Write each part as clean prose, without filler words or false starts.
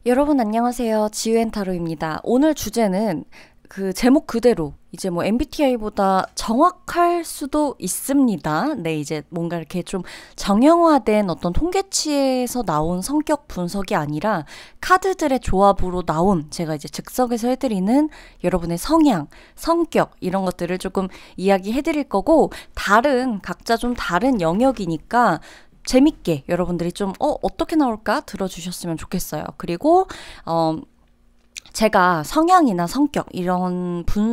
여러분 안녕하세요. 지유앤타로입니다. 오늘 주제는 그 제목 그대로 이제 뭐 MBTI보다 정확할 수도 있습니다. 네, 이제 뭔가 이렇게 좀 정형화된 어떤 통계치에서 나온 성격 분석이 아니라 카드들의 조합으로 나온 제가 이제 즉석에서 해드리는 여러분의 성향, 성격 이런 것들을 조금 이야기해 드릴 거고 각자 좀 다른 영역이니까 재밌게 여러분들이 좀 어떻게 나올까 들어주셨으면 좋겠어요. 그리고 제가 성향이나 성격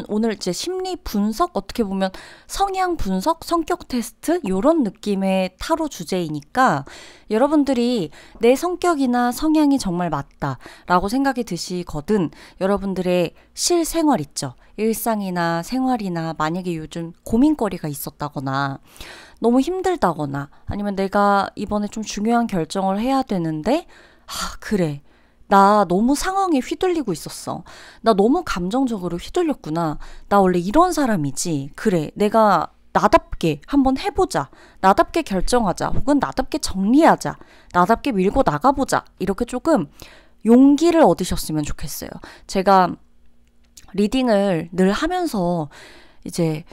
오늘 이제 심리 분석 어떻게 보면 성향 분석, 성격 테스트 요런 느낌의 타로 주제이니까 여러분들이 내 성격이나 성향이 정말 맞다라고 생각이 드시거든 여러분들의 실생활 있죠. 일상이나 생활이나 만약에 요즘 고민거리가 있었다거나 너무 힘들다거나 아니면 내가 이번에 좀 중요한 결정을 해야 되는데 그래. 나 너무 상황에 휘둘리고 있었어. 나 너무 감정적으로 휘둘렸구나. 나 원래 이런 사람이지. 그래. 내가 나답게 한번 해보자. 나답게 결정하자. 혹은 나답게 정리하자. 나답게 밀고 나가보자. 이렇게 조금 용기를 얻으셨으면 좋겠어요. 제가 리딩을 늘 하면서 이제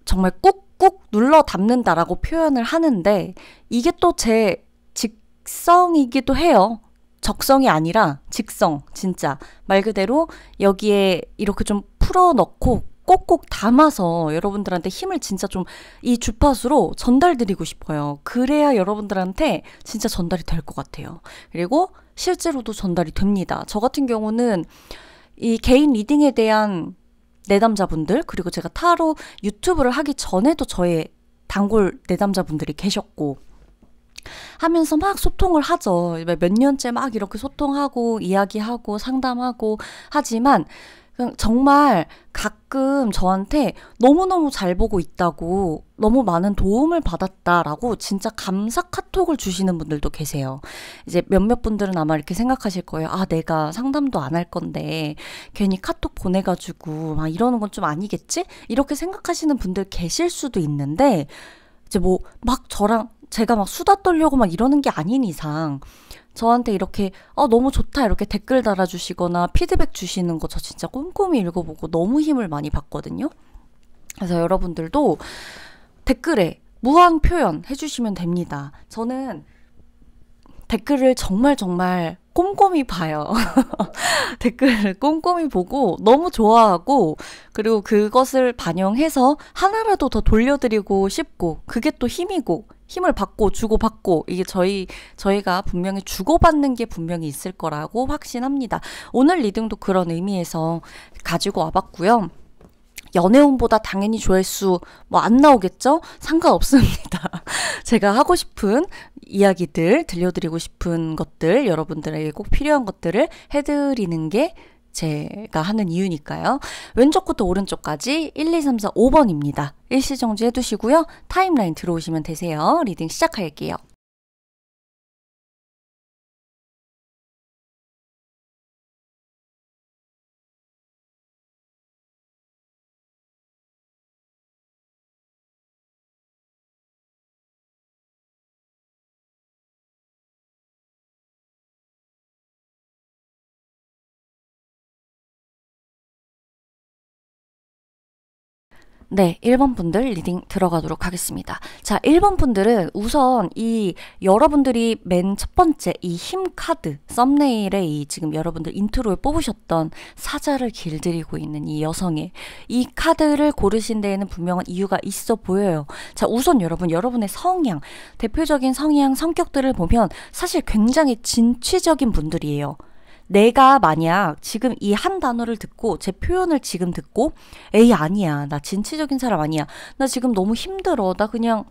정말 꾹꾹 눌러 담는다라고 표현을 하는데 이게 또 제 직성이기도 해요. 적성이 아니라 직성, 진짜. 말 그대로 여기에 이렇게 좀 풀어넣고 꼭꼭 담아서 여러분들한테 힘을 진짜 좀 이 주파수로 전달드리고 싶어요. 그래야 여러분들한테 진짜 전달이 될 것 같아요. 그리고 실제로도 전달이 됩니다. 저 같은 경우는 이 개인 리딩에 대한 내담자분들, 그리고 제가 타로 유튜브를 하기 전에도 저의 단골 내담자분들이 계셨고, 하면서 막 소통을 하죠. 몇 년째 막 이렇게 소통하고, 이야기하고, 상담하고, 하지만, 정말 가끔 저한테 너무너무 잘 보고 있다고, 너무 많은 도움을 받았다라고 진짜 감사 카톡을 주시는 분들도 계세요. 이제 몇몇 분들은 아마 이렇게 생각하실 거예요. 내가 상담도 안 할 건데, 괜히 카톡 보내가지고, 막 이러는 건 좀 아니겠지? 이렇게 생각하시는 분들 계실 수도 있는데, 이제 뭐, 제가 막 수다 떨려고 막 이러는 게 아닌 이상, 저한테 이렇게 너무 좋다 이렇게 댓글 달아주시거나 피드백 주시는 거 저 진짜 꼼꼼히 읽어보고 너무 힘을 많이 받거든요. 그래서 여러분들도 댓글에 무한 표현 해주시면 됩니다. 저는 댓글을 정말 꼼꼼히 봐요. 댓글을 꼼꼼히 보고 너무 좋아하고 그리고 그것을 반영해서 하나라도 더 돌려드리고 싶고 그게 또 힘이고 힘을 받고 주고받고 이게 저희가 분명히 주고받는 게 분명히 있을 거라고 확신합니다. 오늘 리딩도 그런 의미에서 가지고 와봤고요. 연애운보다 당연히 조회수 안 나오겠죠? 상관없습니다. 제가 하고 싶은 이야기들, 들려드리고 싶은 것들, 여러분들에게 꼭 필요한 것들을 해드리는 게 제가 하는 이유니까요. 왼쪽부터 오른쪽까지 1, 2, 3, 4, 5번입니다. 일시정지 해두시고요. 타임라인 들어오시면 되세요. 리딩 시작할게요. 네, 1번 분들 리딩 들어가도록 하겠습니다. 자, 1번 분들은 우선 여러분들이 맨 첫 번째 이 힘 카드, 썸네일에 지금 여러분들 인트로에 뽑으셨던 사자를 길들이고 있는 이 여성의 이 카드를 고르신 데에는 분명한 이유가 있어 보여요. 자, 우선 여러분의 성향, 대표적인 성향, 성격들을 보면 사실 굉장히 진취적인 분들이에요. 내가 만약 지금 이 한 단어를 듣고 제 표현을 지금 듣고 에이 아니야 나 진취적인 사람 아니야 나 지금 너무 힘들어 나 그냥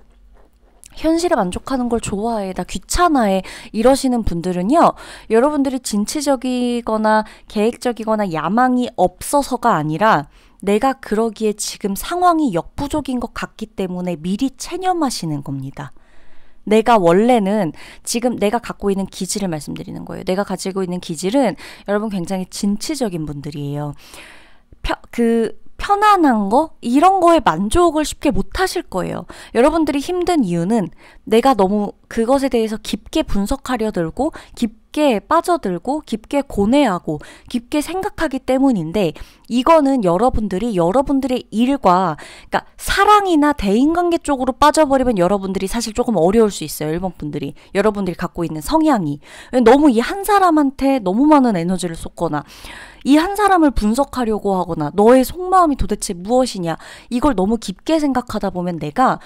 현실에 만족하는 걸 좋아해 나 귀찮아해 이러시는 분들은요 여러분들이 진취적이거나 계획적이거나 야망이 없어서가 아니라 내가 그러기에 지금 상황이 역부족인 것 같기 때문에 미리 체념하시는 겁니다. 내가 원래는 지금 내가 갖고 있는 기질을 말씀드리는 거예요. 내가 가지고 있는 기질은 여러분 굉장히 진취적인 분들이에요. 편안한 거? 이런 거에 만족을 쉽게 못 하실 거예요. 여러분들이 힘든 이유는 내가 너무 그것에 대해서 깊게 분석하려 들고 깊게 빠져들고 깊게 고뇌하고 깊게 생각하기 때문인데 이거는 여러분들의 일과 그러니까 사랑이나 대인관계 쪽으로 빠져버리면 여러분들이 사실 조금 어려울 수 있어요. 1번 분들이. 여러분들이 갖고 있는 성향이. 너무 이 한 사람한테 너무 많은 에너지를 쏟거나 이 한 사람을 분석하려고 하거나 너의 속마음이 도대체 무엇이냐 이걸 너무 깊게 생각하다 보면 내가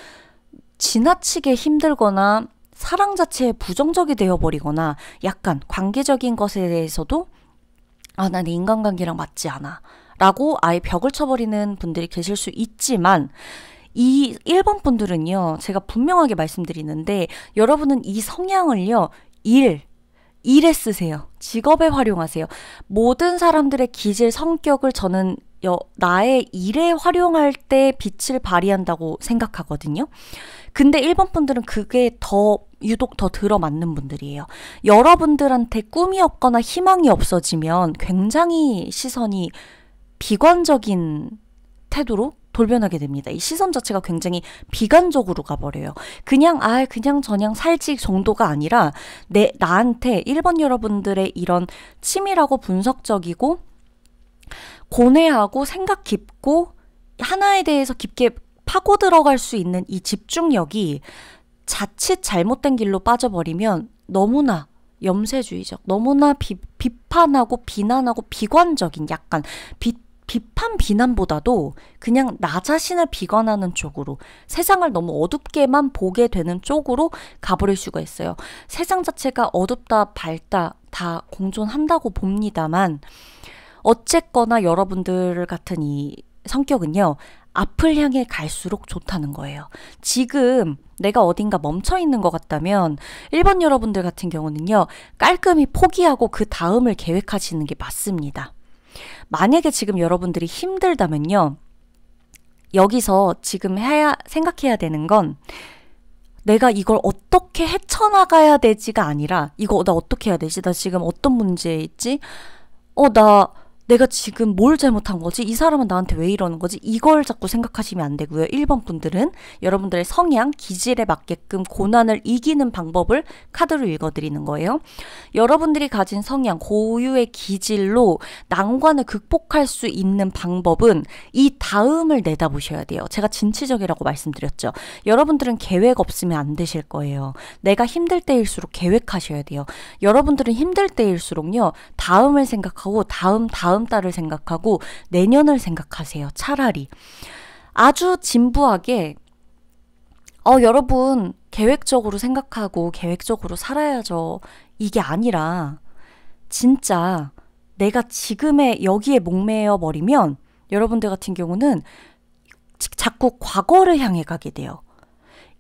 지나치게 힘들거나 사랑 자체에 부정적이 되어버리거나 약간 관계적인 것에 대해서도 난 인간관계랑 맞지 않아 라고 아예 벽을 쳐버리는 분들이 계실 수 있지만 이 1번 분들은요 제가 분명하게 말씀드리는데 여러분은 이 성향을요 일에 쓰세요. 직업에 활용하세요. 모든 사람들의 기질 성격을 저는 나의 일에 활용할 때 빛을 발휘한다고 생각하거든요. 근데 1번 분들은 그게 유독 더 들어맞는 분들이에요. 여러분들한테 꿈이 없거나 희망이 없어지면 굉장히 시선이 비관적인 태도로 돌변하게 됩니다. 이 시선 자체가 굉장히 비관적으로 가버려요. 그냥 저냥 살지 정도가 아니라 나한테 1번 여러분들의 이런 치밀하고 분석적이고 고뇌하고 생각 깊고 하나에 대해서 깊게 파고 들어갈 수 있는 이 집중력이 자칫 잘못된 길로 빠져버리면 너무나 염세주의적, 너무나 비판하고 비난하고 비관적인 약간 비판 비난보다도 그냥 나 자신을 비관하는 쪽으로 세상을 너무 어둡게만 보게 되는 쪽으로 가버릴 수가 있어요. 세상 자체가 어둡다 밝다 다 공존한다고 봅니다만 어쨌거나 여러분들 같은 이 성격은요. 앞을 향해 갈수록 좋다는 거예요. 지금 내가 어딘가 멈춰있는 것 같다면 1번 여러분들 같은 경우는요. 깔끔히 포기하고 그 다음을 계획하시는 게 맞습니다. 만약에 지금 여러분들이 힘들다면요. 여기서 지금 생각해야 되는 건 내가 이걸 어떻게 헤쳐나가야 되지가 아니라 이거 나 어떻게 해야 되지? 나 지금 어떤 문제에 있지? 내가 지금 뭘 잘못한 거지? 이 사람은 나한테 왜 이러는 거지? 이걸 자꾸 생각하시면 안 되고요. 1번 분들은 여러분들의 성향, 기질에 맞게끔 고난을 이기는 방법을 카드로 읽어드리는 거예요. 여러분들이 가진 성향, 고유의 기질로 난관을 극복할 수 있는 방법은 이 다음을 내다보셔야 돼요. 제가 진취적이라고 말씀드렸죠. 여러분들은 계획 없으면 안 되실 거예요. 내가 힘들 때일수록 계획하셔야 돼요. 여러분들은 힘들 때일수록요. 다음을 생각하고 다음 달을 생각하고 내년을 생각하세요. 차라리. 아주 진부하게 여러분 계획적으로 생각하고 계획적으로 살아야죠. 이게 아니라 진짜 내가 지금의 여기에 목매여 버리면 여러분들 같은 경우는 자꾸 과거를 향해 가게 돼요.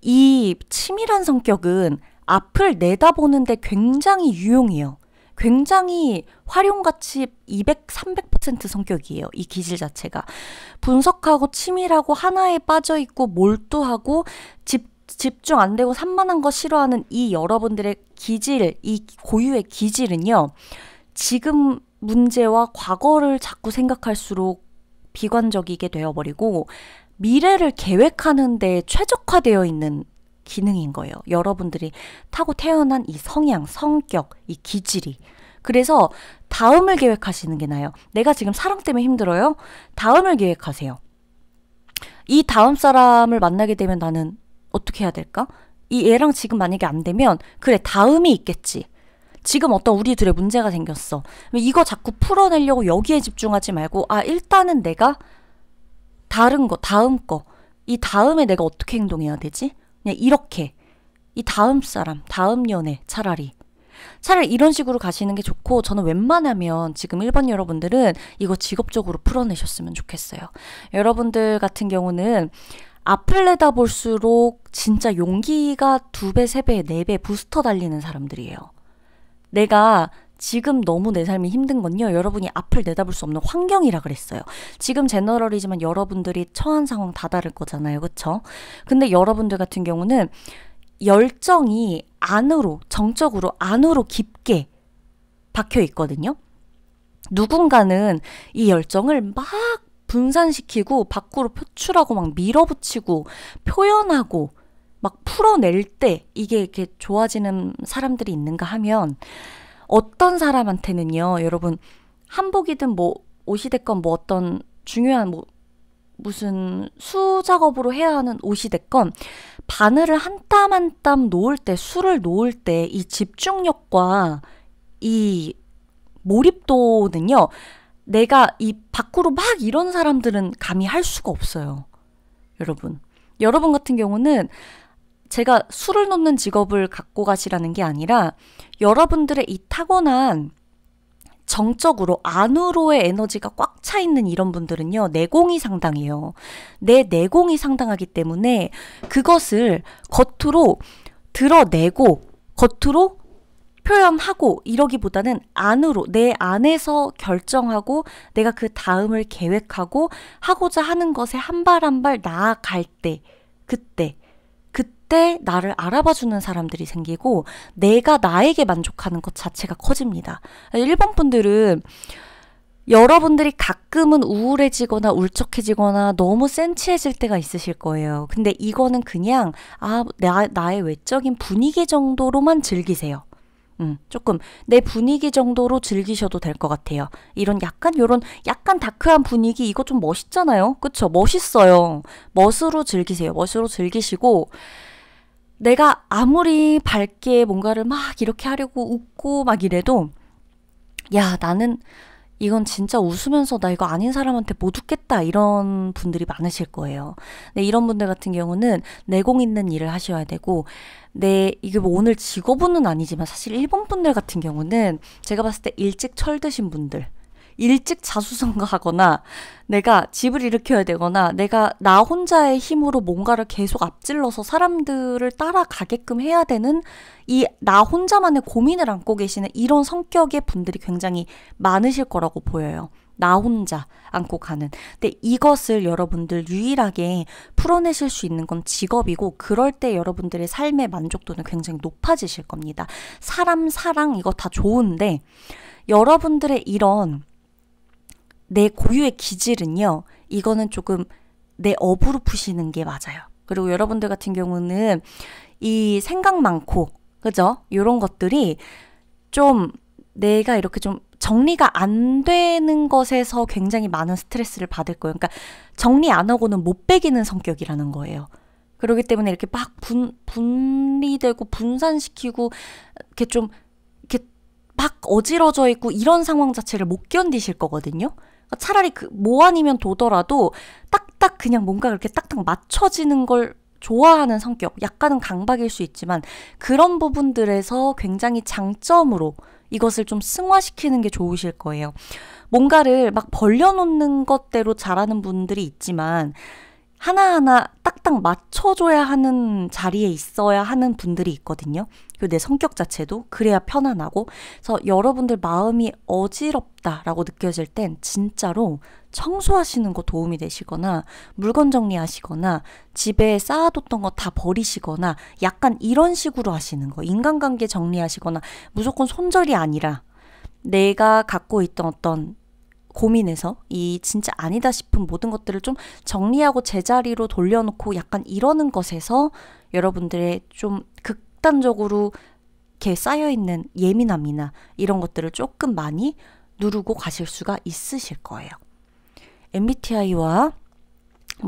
이 치밀한 성격은 앞을 내다보는데 굉장히 유용해요. 굉장히 활용가치 200, 300% 성격이에요. 이 기질 자체가. 분석하고 치밀하고 하나에 빠져있고 몰두하고 집중 안 되고 산만한 거 싫어하는 이 여러분들의 기질, 이 고유의 기질은요. 지금 문제와 과거를 자꾸 생각할수록 비관적이게 되어버리고 미래를 계획하는 데 최적화되어 있는 기능인 거예요. 여러분들이 타고 태어난 이 성향, 성격, 이 기질이. 그래서 다음을 계획하시는 게 나아요. 내가 지금 사랑 때문에 힘들어요? 다음을 계획하세요. 이 다음 사람을 만나게 되면 나는 어떻게 해야 될까? 이 애랑 지금 만약에 안 되면 그래 다음이 있겠지. 지금 어떤 우리 둘의 문제가 생겼어. 이거 자꾸 풀어내려고 여기에 집중하지 말고 일단은 내가 다른 거, 다음 거. 이 다음에 내가 어떻게 행동해야 되지? 그냥 이렇게 이 다음 사람, 다음 연애 차라리 이런 식으로 가시는 게 좋고 저는 웬만하면 지금 1번 여러분들은 이거 직업적으로 풀어내셨으면 좋겠어요. 여러분들 같은 경우는 앞을 내다볼수록 진짜 용기가 2배, 3배, 4배 부스터 달리는 사람들이에요. 내가 지금 너무 내 삶이 힘든 건요. 여러분이 앞을 내다볼 수 없는 환경이라 그랬어요. 지금 제너럴이지만 여러분들이 처한 상황 다 다를 거잖아요. 그쵸? 근데 여러분들 같은 경우는 열정이 정적으로 안으로 깊게 박혀 있거든요. 누군가는 이 열정을 막 분산시키고 밖으로 표출하고 막 밀어붙이고 표현하고 막 풀어낼 때 이게 이렇게 좋아지는 사람들이 있는가 하면 어떤 사람한테는요, 여러분, 한복이든 뭐 옷이 됐건 뭐 어떤 중요한 뭐 무슨 수작업으로 해야 하는 옷이 됐건 바늘을 한 땀 한 땀 놓을 때, 술을 놓을 때 이 집중력과 이 몰입도는요, 내가 이 밖으로 막 이런 사람들은 감히 할 수가 없어요. 여러분 같은 경우는 제가 술을 놓는 직업을 갖고 가시라는 게 아니라 여러분들의 이 타고난 정적으로 안으로의 에너지가 꽉 차 있는 이런 분들은요, 내공이 상당해요. 내 내공이 상당하기 때문에 그것을 겉으로 드러내고 겉으로 표현하고 이러기보다는 안으로 내 안에서 결정하고 내가 그 다음을 계획하고 하고자 하는 것에 한 발 한 발 나아갈 때 그때 나를 알아봐주는 사람들이 생기고 내가 나에게 만족하는 것 자체가 커집니다. 1번 분들은 여러분들이 가끔은 우울해지거나 울적해지거나 너무 센치해질 때가 있으실 거예요. 근데 이거는 그냥 나의 외적인 분위기 정도로만 즐기세요. 조금 내 분위기 정도로 즐기셔도 될 것 같아요. 요런 약간 다크한 분위기 이거 좀 멋있잖아요. 그쵸? 멋있어요. 멋으로 즐기세요. 멋으로 즐기시고 내가 아무리 밝게 뭔가를 막 이렇게 하려고 웃고 막 이래도 야, 나는 이건 진짜 웃으면서 나 이거 아닌 사람한테 못 웃겠다 이런 분들이 많으실 거예요. 근데 이런 분들 같은 경우는 내공 있는 일을 하셔야 되고 이게 뭐 오늘 직업은 아니지만 사실 1번 분들 같은 경우는 제가 봤을 때 일찍 철드신 분들 일찍 자수성가하거나 내가 집을 일으켜야 되거나 내가 나 혼자의 힘으로 뭔가를 계속 앞질러서 사람들을 따라가게끔 해야 되는 이 나 혼자만의 고민을 안고 계시는 이런 성격의 분들이 굉장히 많으실 거라고 보여요. 나 혼자 안고 가는. 근데 이것을 여러분들 유일하게 풀어내실 수 있는 건 직업이고 그럴 때 여러분들의 삶의 만족도는 굉장히 높아지실 겁니다. 사람, 사랑 이거 다 좋은데 여러분들의 이런 내 고유의 기질은요. 이거는 조금 내 업으로 푸시는 게 맞아요. 그리고 여러분들 같은 경우는 이 생각 많고 그죠? 이런 것들이 좀 내가 이렇게 좀 정리가 안 되는 것에서 굉장히 많은 스트레스를 받을 거예요. 그러니까 정리 안 하고는 못 배기는 성격이라는 거예요. 그렇기 때문에 이렇게 막 분리되고 분산시키고 이렇게 좀 이렇게 막 어지러져 있고 이런 상황 자체를 못 견디실 거거든요. 차라리 뭐 아니면 도더라도 딱딱 그냥 뭔가 그렇게 딱딱 맞춰지는 걸 좋아하는 성격, 약간은 강박일 수 있지만 그런 부분들에서 굉장히 장점으로 이것을 좀 승화시키는 게 좋으실 거예요. 뭔가를 막 벌려놓는 것대로 잘하는 분들이 있지만 하나하나 딱딱 맞춰줘야 하는 자리에 있어야 하는 분들이 있거든요. 그리고 내 성격 자체도 그래야 편안하고. 그래서 여러분들 마음이 어지럽다라고 느껴질 땐 진짜로 청소하시는 거 도움이 되시거나 물건 정리하시거나 집에 쌓아뒀던 거 다 버리시거나 약간 이런 식으로 하시는 거. 인간관계 정리하시거나 무조건 손절이 아니라 내가 갖고 있던 어떤 고민에서 이 진짜 아니다 싶은 모든 것들을 좀 정리하고 제자리로 돌려놓고 약간 이러는 것에서 여러분들의 좀 극단적으로 이렇게 쌓여있는 예민함이나 이런 것들을 조금 많이 누르고 가실 수가 있으실 거예요. MBTI와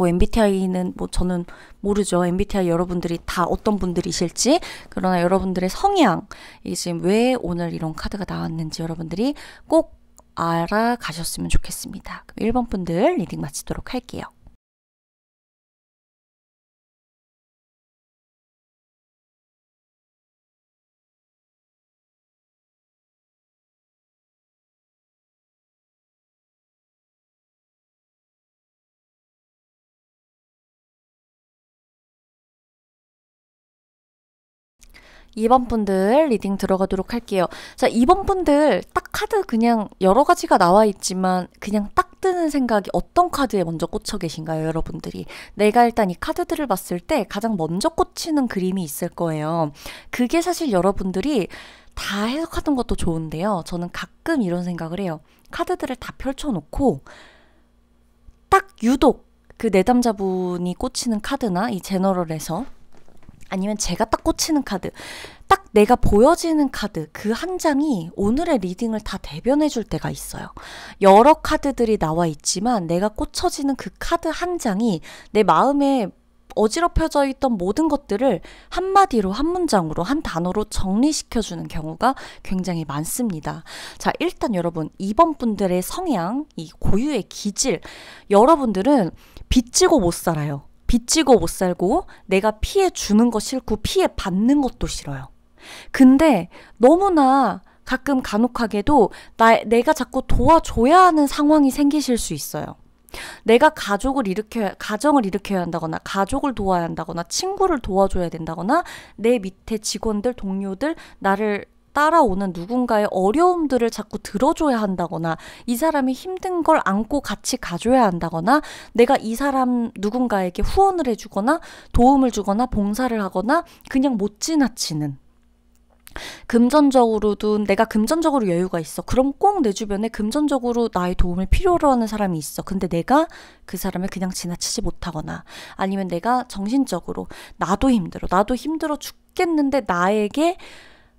MBTI는 저는 모르죠. MBTI 여러분들이 다 어떤 분들이실지. 그러나 여러분들의 성향, 이게 지금 왜 오늘 이런 카드가 나왔는지 여러분들이 꼭 알아가셨으면 좋겠습니다. 그럼 1번 분들 리딩 마치도록 할게요. 이번 분들 리딩 들어가도록 할게요. 자, 2번 분들 딱 카드 그냥 여러 가지가 나와 있지만 그냥 딱 드는 생각이 어떤 카드에 먼저 꽂혀 계신가요, 여러분들이? 내가 일단 이 카드들을 봤을 때 가장 먼저 꽂히는 그림이 있을 거예요. 그게 사실 여러분들이 다 해석하는 것도 좋은데요. 저는 가끔 이런 생각을 해요. 카드들을 다 펼쳐놓고 딱 유독 그 내담자분이 꽂히는 카드나 이 제너럴에서 아니면 제가 딱 꽂히는 카드, 딱 내가 보여지는 카드 그 한 장이 오늘의 리딩을 다 대변해 줄 때가 있어요. 여러 카드들이 나와 있지만 내가 꽂혀지는 그 카드 한 장이 내 마음에 어지럽혀져 있던 모든 것들을 한마디로, 한 문장으로, 한 단어로 정리시켜주는 경우가 굉장히 많습니다. 자, 일단 여러분, 이번 분들의 성향, 이 고유의 기질, 여러분들은 빚지고 못 살아요. 빚지고 못 살고 내가 피해 주는 거 싫고 피해 받는 것도 싫어요. 근데 너무나 가끔 간혹하게도 내가 자꾸 도와줘야 하는 상황이 생기실 수 있어요. 내가 가정을 일으켜야 한다거나 가족을 도와야 한다거나 친구를 도와줘야 된다거나 내 밑에 직원들, 동료들, 나를 따라오는 누군가의 어려움들을 자꾸 들어줘야 한다거나 이 사람이 힘든 걸 안고 같이 가줘야 한다거나 내가 이 사람 누군가에게 후원을 해주거나 도움을 주거나 봉사를 하거나 그냥 못 지나치는, 금전적으로도 내가 금전적으로 여유가 있어. 그럼 꼭 내 주변에 금전적으로 나의 도움을 필요로 하는 사람이 있어. 근데 내가 그 사람을 그냥 지나치지 못하거나 아니면 내가 정신적으로 나도 힘들어 죽겠는데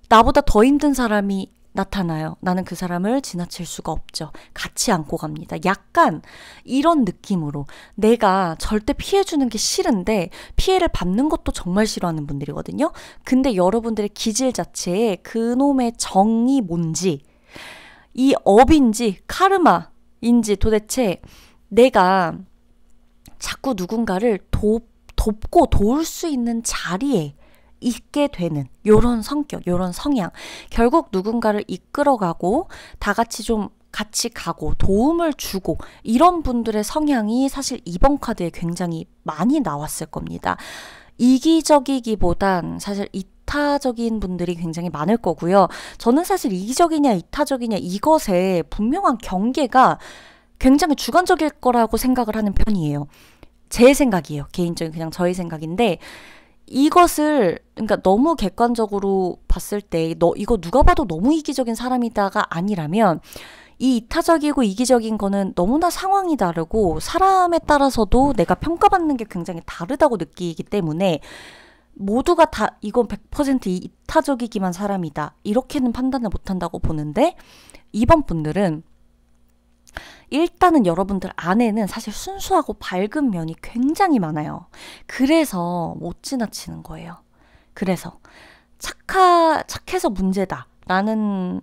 나보다 더 힘든 사람이 나타나요. 나는 그 사람을 지나칠 수가 없죠. 같이 안고 갑니다. 약간 이런 느낌으로 내가 절대 피해주는 게 싫은데 피해를 받는 것도 정말 싫어하는 분들이거든요. 근데 여러분들의 기질 자체에 그놈의 정이 뭔지, 이 업인지 카르마인지 도대체 내가 자꾸 누군가를 돕고 도울 수 있는 자리에 있게 되는 요런 성격, 요런 성향. 결국 누군가를 이끌어가고 다 같이 좀 같이 가고 도움을 주고 이런 분들의 성향이 사실 이번 카드에 굉장히 많이 나왔을 겁니다. 이기적이기보단 사실 이타적인 분들이 굉장히 많을 거고요. 저는 사실 이기적이냐 이타적이냐 이것에 분명한 경계가 굉장히 주관적일 거라고 생각을 하는 편이에요. 제 생각이에요. 개인적인 그냥 저의 생각인데 이것을 그러니까 너무 객관적으로 봤을 때 이거 누가 봐도 너무 이기적인 사람이다가 아니라면 이 이타적이고 이기적인 거는 너무나 상황이 다르고 사람에 따라서도 내가 평가받는 게 굉장히 다르다고 느끼기 때문에 모두가 다 이건 100% 이타적이기만 사람이다 이렇게는 판단을 못한다고 보는데 이번 분들은 일단은 여러분들 안에는 사실 순수하고 밝은 면이 굉장히 많아요. 그래서 못 지나치는 거예요. 그래서 착해서 문제다라는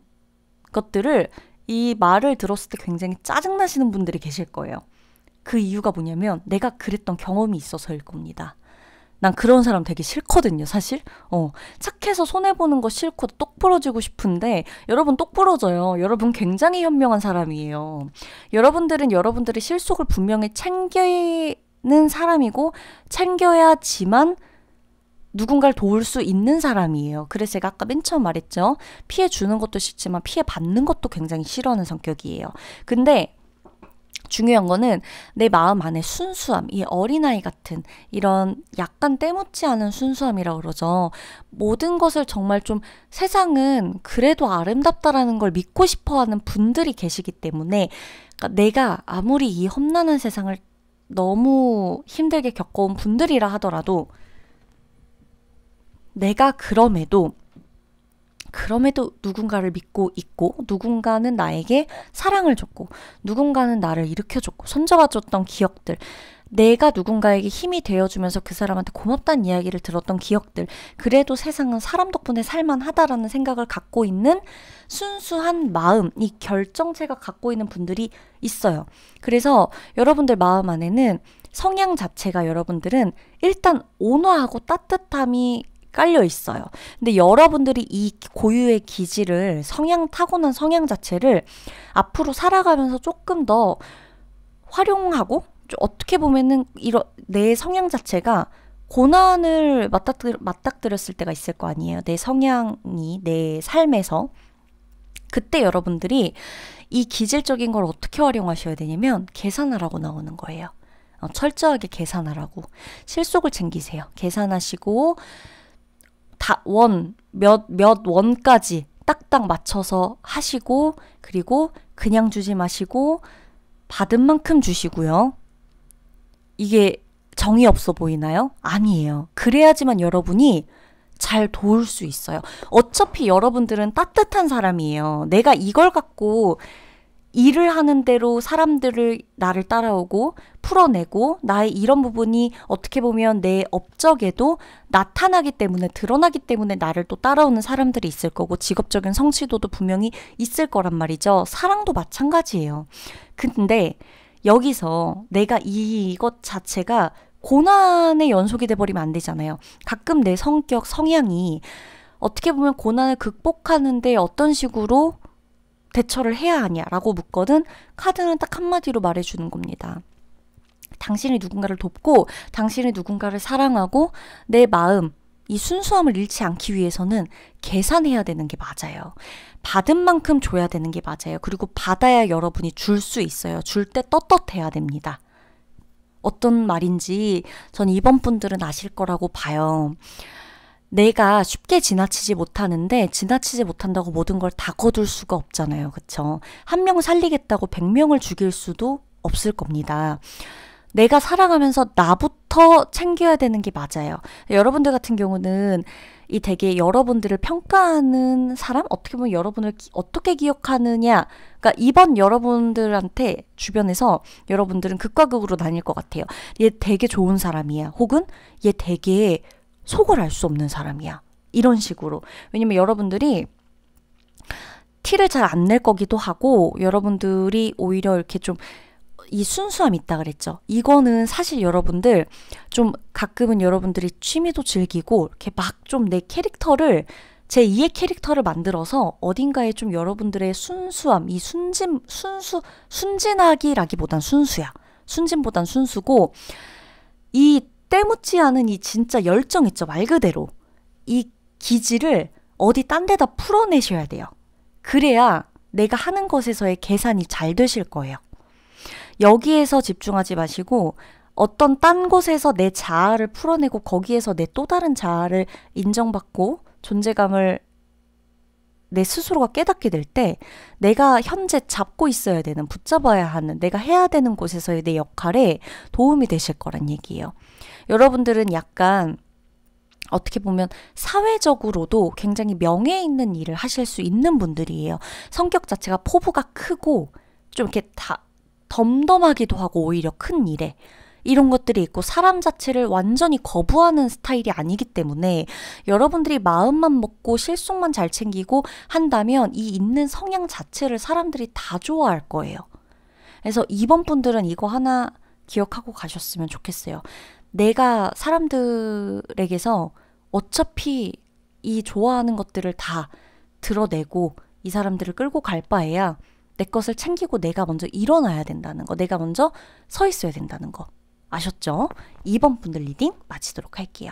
것들을 이 말을 들었을 때 굉장히 짜증나시는 분들이 계실 거예요. 그 이유가 뭐냐면 내가 그랬던 경험이 있어서일 겁니다. 난 그런 사람 되게 싫거든요, 사실. 착해서 손해보는 거 싫고 똑 부러지고 싶은데 여러분 똑 부러져요. 여러분 굉장히 현명한 사람이에요. 여러분들은 여러분들의 실속을 분명히 챙기는 사람이고 챙겨야지만 누군가를 도울 수 있는 사람이에요. 그래서 제가 아까 맨 처음 말했죠. 피해 주는 것도 싫지만 피해 받는 것도 굉장히 싫어하는 성격이에요. 근데 중요한 거는 내 마음 안에 순수함, 이 어린아이 같은 이런 약간 때묻지 않은 순수함이라고 그러죠. 모든 것을 정말 좀 세상은 그래도 아름답다라는 걸 믿고 싶어하는 분들이 계시기 때문에 그러니까 내가 아무리 이 험난한 세상을 너무 힘들게 겪어온 분들이라 하더라도 내가 그럼에도 누군가를 믿고 있고 누군가는 나에게 사랑을 줬고 누군가는 나를 일으켜줬고 손잡아줬던 기억들, 내가 누군가에게 힘이 되어주면서 그 사람한테 고맙다는 이야기를 들었던 기억들, 그래도 세상은 사람 덕분에 살만하다라는 생각을 갖고 있는 순수한 마음, 이 결정체가 갖고 있는 분들이 있어요. 그래서 여러분들 마음 안에는 성향 자체가 여러분들은 일단 온화하고 따뜻함이 깔려 있어요. 근데 여러분들이 이 고유의 기질을 타고난 성향 자체를 앞으로 살아가면서 조금 더 활용하고 어떻게 보면은 내 성향 자체가 고난을 맞닥뜨렸을 때가 있을 거 아니에요. 내 성향이 내 삶에서. 그때 여러분들이 이 기질적인 걸 어떻게 활용하셔야 되냐면 계산하라고 나오는 거예요. 철저하게 계산하라고. 실속을 챙기세요. 계산하시고 몇 원까지 딱딱 맞춰서 하시고 그리고 그냥 주지 마시고 받은 만큼 주시고요. 이게 정이 없어 보이나요? 아니에요. 그래야지만 여러분이 잘 도울 수 있어요. 어차피 여러분들은 따뜻한 사람이에요. 내가 이걸 갖고 일을 하는 대로 사람들을 나를 따라오고 풀어내고 나의 이런 부분이 어떻게 보면 내 업적에도 나타나기 때문에 드러나기 때문에 나를 또 따라오는 사람들이 있을 거고 직업적인 성취도도 분명히 있을 거란 말이죠. 사랑도 마찬가지예요. 근데 여기서 내가 이것 자체가 고난의 연속이 돼버리면 안 되잖아요. 가끔 내 성격, 성향이 어떻게 보면 고난을 극복하는데 어떤 식으로 대처를 해야 하냐라고 묻거든 카드는 딱 한마디로 말해주는 겁니다. 당신이 누군가를 돕고 당신이 누군가를 사랑하고 내 마음, 이 순수함을 잃지 않기 위해서는 계산해야 되는 게 맞아요. 받은 만큼 줘야 되는 게 맞아요. 그리고 받아야 여러분이 줄 수 있어요. 줄 때 떳떳해야 됩니다. 어떤 말인지 전 이번 분들은 아실 거라고 봐요. 내가 쉽게 지나치지 못하는데 지나치지 못한다고 모든 걸 다 거둘 수가 없잖아요. 그쵸? 한 명 살리겠다고 100명을 죽일 수도 없을 겁니다. 내가 살아가면서 나부터 챙겨야 되는 게 맞아요. 여러분들 같은 경우는 이 되게 여러분들을 평가하는 사람? 어떻게 보면 여러분을 어떻게 기억하느냐. 그러니까 이번 여러분들한테 주변에서 여러분들은 극과 극으로 나뉠 것 같아요. 얘 되게 좋은 사람이야. 혹은 얘 되게 속을 알 수 없는 사람이야. 이런 식으로. 왜냐면 여러분들이 티를 잘 안 낼 거기도 하고 여러분들이 오히려 이렇게 좀 이 순수함 있다 그랬죠. 이거는 사실 여러분들 좀 가끔은 여러분들이 취미도 즐기고 이렇게 막 좀 내 캐릭터를 제2의 캐릭터를 만들어서 어딘가에 좀 여러분들의 순수함, 이 순진하기라기보단 순수야. 순진보단 순수고 이 때묻지 않은 이 진짜 열정 있죠. 말 그대로. 이 기질을 어디 딴 데다 풀어내셔야 돼요. 그래야 내가 하는 것에서의 계산이 잘 되실 거예요. 여기에서 집중하지 마시고 어떤 딴 곳에서 내 자아를 풀어내고 거기에서 내 또 다른 자아를 인정받고 존재감을 내 스스로가 깨닫게 될 때 내가 현재 잡고 있어야 되는, 붙잡아야 하는, 내가 해야 되는 곳에서의 내 역할에 도움이 되실 거란 얘기예요. 여러분들은 약간 어떻게 보면 사회적으로도 굉장히 명예 있는 일을 하실 수 있는 분들이에요. 성격 자체가 포부가 크고 좀 이렇게 덤덤하기도 하고 오히려 큰 일에 이런 것들이 있고 사람 자체를 완전히 거부하는 스타일이 아니기 때문에 여러분들이 마음만 먹고 실속만 잘 챙기고 한다면 이 있는 성향 자체를 사람들이 다 좋아할 거예요. 그래서 이번 분들은 이거 하나 기억하고 가셨으면 좋겠어요. 내가 사람들에게서 어차피 이 좋아하는 것들을 다 드러내고 이 사람들을 끌고 갈 바에야 내 것을 챙기고 내가 먼저 일어나야 된다는 거, 내가 먼저 서 있어야 된다는 거 아셨죠? 2번 분들 리딩 마치도록 할게요.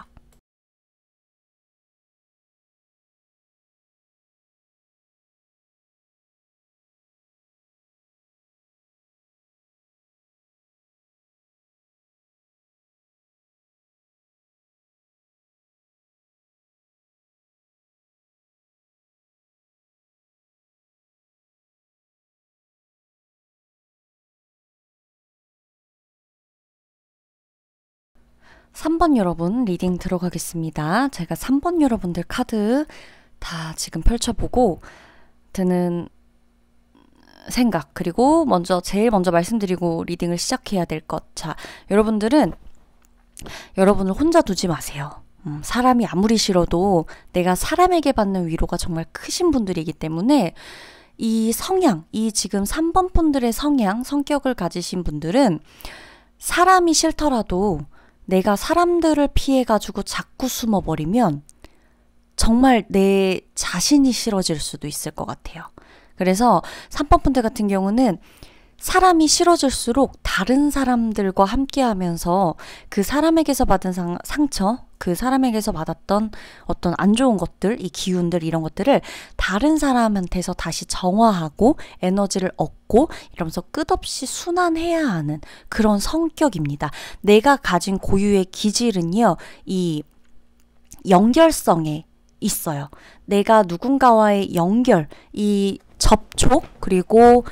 삼 번 여러분 리딩 들어가겠습니다. 제가 3번 여러분들 카드 다 지금 펼쳐보고 드는 생각, 그리고 제일 먼저 말씀드리고 리딩을 시작해야 될 것. 자, 여러분들은 여러분을 혼자 두지 마세요. 사람이 아무리 싫어도 내가 사람에게 받는 위로가 정말 크신 분들이기 때문에 이 성향, 이 지금 3번 분들의 성향, 성격을 가지신 분들은 사람이 싫더라도 내가 사람들을 피해가지고 자꾸 숨어버리면 정말 내 자신이 싫어질 수도 있을 것 같아요. 그래서 3번 분들 같은 경우는 사람이 싫어질수록 다른 사람들과 함께 하면서 그 사람에게서 받은 상처, 그 사람에게서 받았던 어떤 안 좋은 것들, 이 기운들 이런 것들을 다른 사람한테서 다시 정화하고 에너지를 얻고 이러면서 끝없이 순환해야 하는 그런 성격입니다. 내가 가진 고유의 기질은요, 이 연결성에 있어요. 내가 누군가와의 연결, 이 접촉, 그리고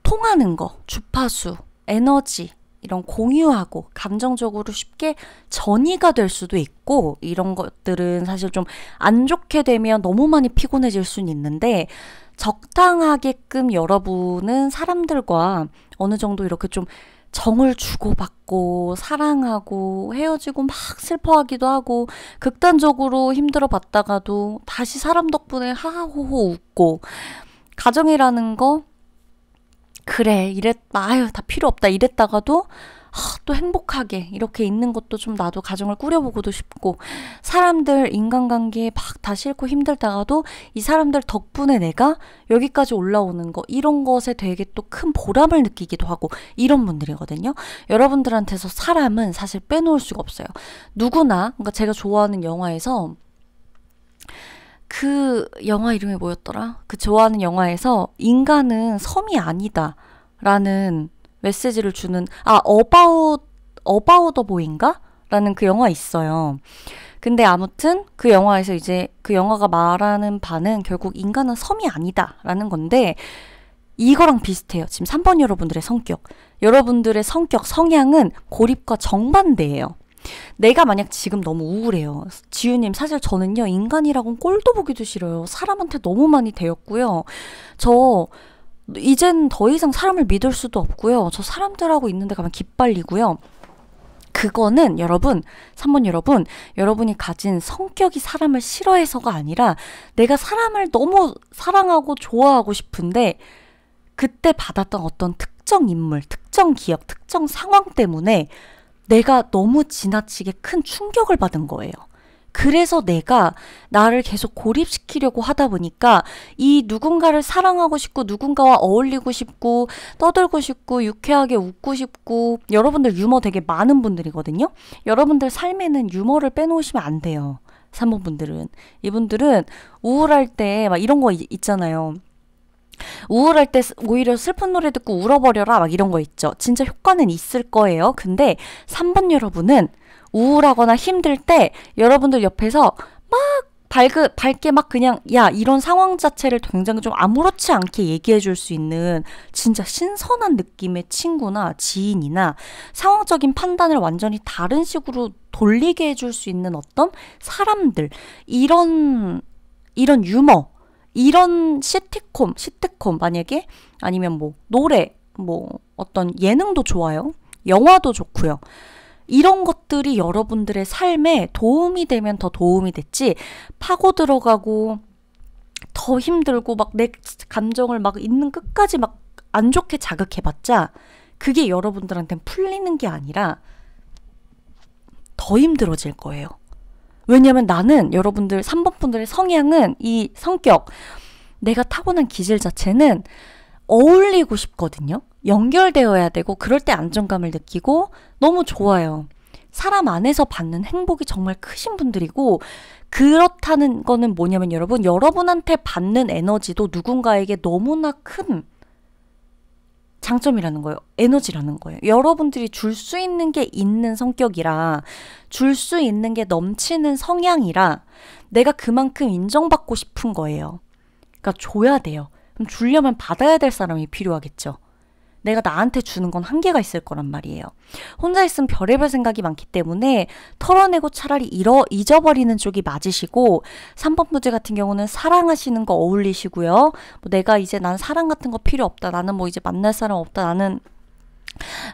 통하는 거, 주파수, 에너지, 이런 공유하고 감정적으로 쉽게 전이가 될 수도 있고, 이런 것들은 사실 좀 안 좋게 되면 너무 많이 피곤해질 수는 있는데, 적당하게끔 여러분은 사람들과 어느 정도 이렇게 좀 정을 주고받고 사랑하고 헤어지고 막 슬퍼하기도 하고 극단적으로 힘들어 봤다가도 다시 사람 덕분에 하하호호 웃고, 가정이라는 거 그래 이랬다 아유 다 필요 없다 이랬다가도 또 행복하게 이렇게 있는 것도 좀 나도 가정을 꾸려보고도 싶고, 사람들 인간관계 막 다 싫고 힘들다가도 이 사람들 덕분에 내가 여기까지 올라오는 거, 이런 것에 되게 또 큰 보람을 느끼기도 하고, 이런 분들이거든요. 여러분들한테서 사람은 사실 빼놓을 수가 없어요. 누구나, 그러니까 제가 좋아하는 영화에서, 그 영화 이름이 뭐였더라? 그 좋아하는 영화에서 인간은 섬이 아니다 라는 메시지를 주는, 어바웃 더 보인가? 라는 그 영화 있어요. 근데 아무튼 그 영화에서 이제 그 영화가 말하는 바는 결국 인간은 섬이 아니다 라는 건데, 이거랑 비슷해요. 지금 3번 여러분들의 성격. 여러분들의 성격, 성향은 고립과 정반대예요. 내가 만약 지금 너무 우울해요. 지우님, 사실 저는요, 인간이라고는 꼴도 보기도 싫어요. 사람한테 너무 많이 대였고요. 저 이젠 더 이상 사람을 믿을 수도 없고요. 저 사람들하고 있는 데 가면 기빨리고요. 그거는 여러분, 3번 여러분, 여러분이 가진 성격이 사람을 싫어해서가 아니라 내가 사람을 너무 사랑하고 좋아하고 싶은데 그때 받았던 어떤 특정 인물, 특정 기억, 특정 상황 때문에 내가 너무 지나치게 큰 충격을 받은 거예요. 그래서 내가 나를 계속 고립시키려고 하다 보니까 이 누군가를 사랑하고 싶고 누군가와 어울리고 싶고 떠들고 싶고 유쾌하게 웃고 싶고, 여러분들 유머 되게 많은 분들이거든요. 여러분들 삶에는 유머를 빼놓으시면 안 돼요. 3번 분들은. 이분들은 우울할 때 막 이런 거 있잖아요. 우울할 때 오히려 슬픈 노래 듣고 울어버려라 막 이런 거 있죠. 진짜 효과는 있을 거예요. 근데 3번 여러분은 우울하거나 힘들 때 여러분들 옆에서 막 밝게 막 그냥 야 이런 상황 자체를 굉장히 좀 아무렇지 않게 얘기해 줄 수 있는 진짜 신선한 느낌의 친구나 지인이나 상황적인 판단을 완전히 다른 식으로 돌리게 해줄 수 있는 어떤 사람들, 이런 유머, 이런 시트콤 만약에, 아니면 뭐 노래, 뭐 어떤 예능도 좋아요. 영화도 좋고요. 이런 것들이 여러분들의 삶에 도움이 되면 더 도움이 됐지, 파고 들어가고 더 힘들고 막 내 감정을 막 있는 끝까지 막 안 좋게 자극해봤자 그게 여러분들한테는 풀리는 게 아니라 더 힘들어질 거예요. 왜냐면 나는 여러분들 3번 분들의 성향은, 이 성격, 내가 타고난 기질 자체는 어울리고 싶거든요. 연결되어야 되고 그럴 때 안정감을 느끼고 너무 좋아요. 사람 안에서 받는 행복이 정말 크신 분들이고, 그렇다는 거는 뭐냐면 여러분, 여러분한테 받는 에너지도 누군가에게 너무나 큰 장점이라는 거예요. 에너지라는 거예요. 여러분들이 줄 수 있는 게 있는 성격이라, 줄 수 있는 게 넘치는 성향이라 내가 그만큼 인정받고 싶은 거예요. 그러니까 줘야 돼요. 그럼 주려면 받아야 될 사람이 필요하겠죠. 내가 나한테 주는 건 한계가 있을 거란 말이에요. 혼자 있으면 별의별 생각이 많기 때문에 털어내고 차라리 잊어버리는 쪽이 맞으시고, 3번 부제 같은 경우는 사랑하시는 거 어울리시고요. 뭐 내가 이제 난 사랑 같은 거 필요 없다, 나는 뭐 이제 만날 사람 없다, 나는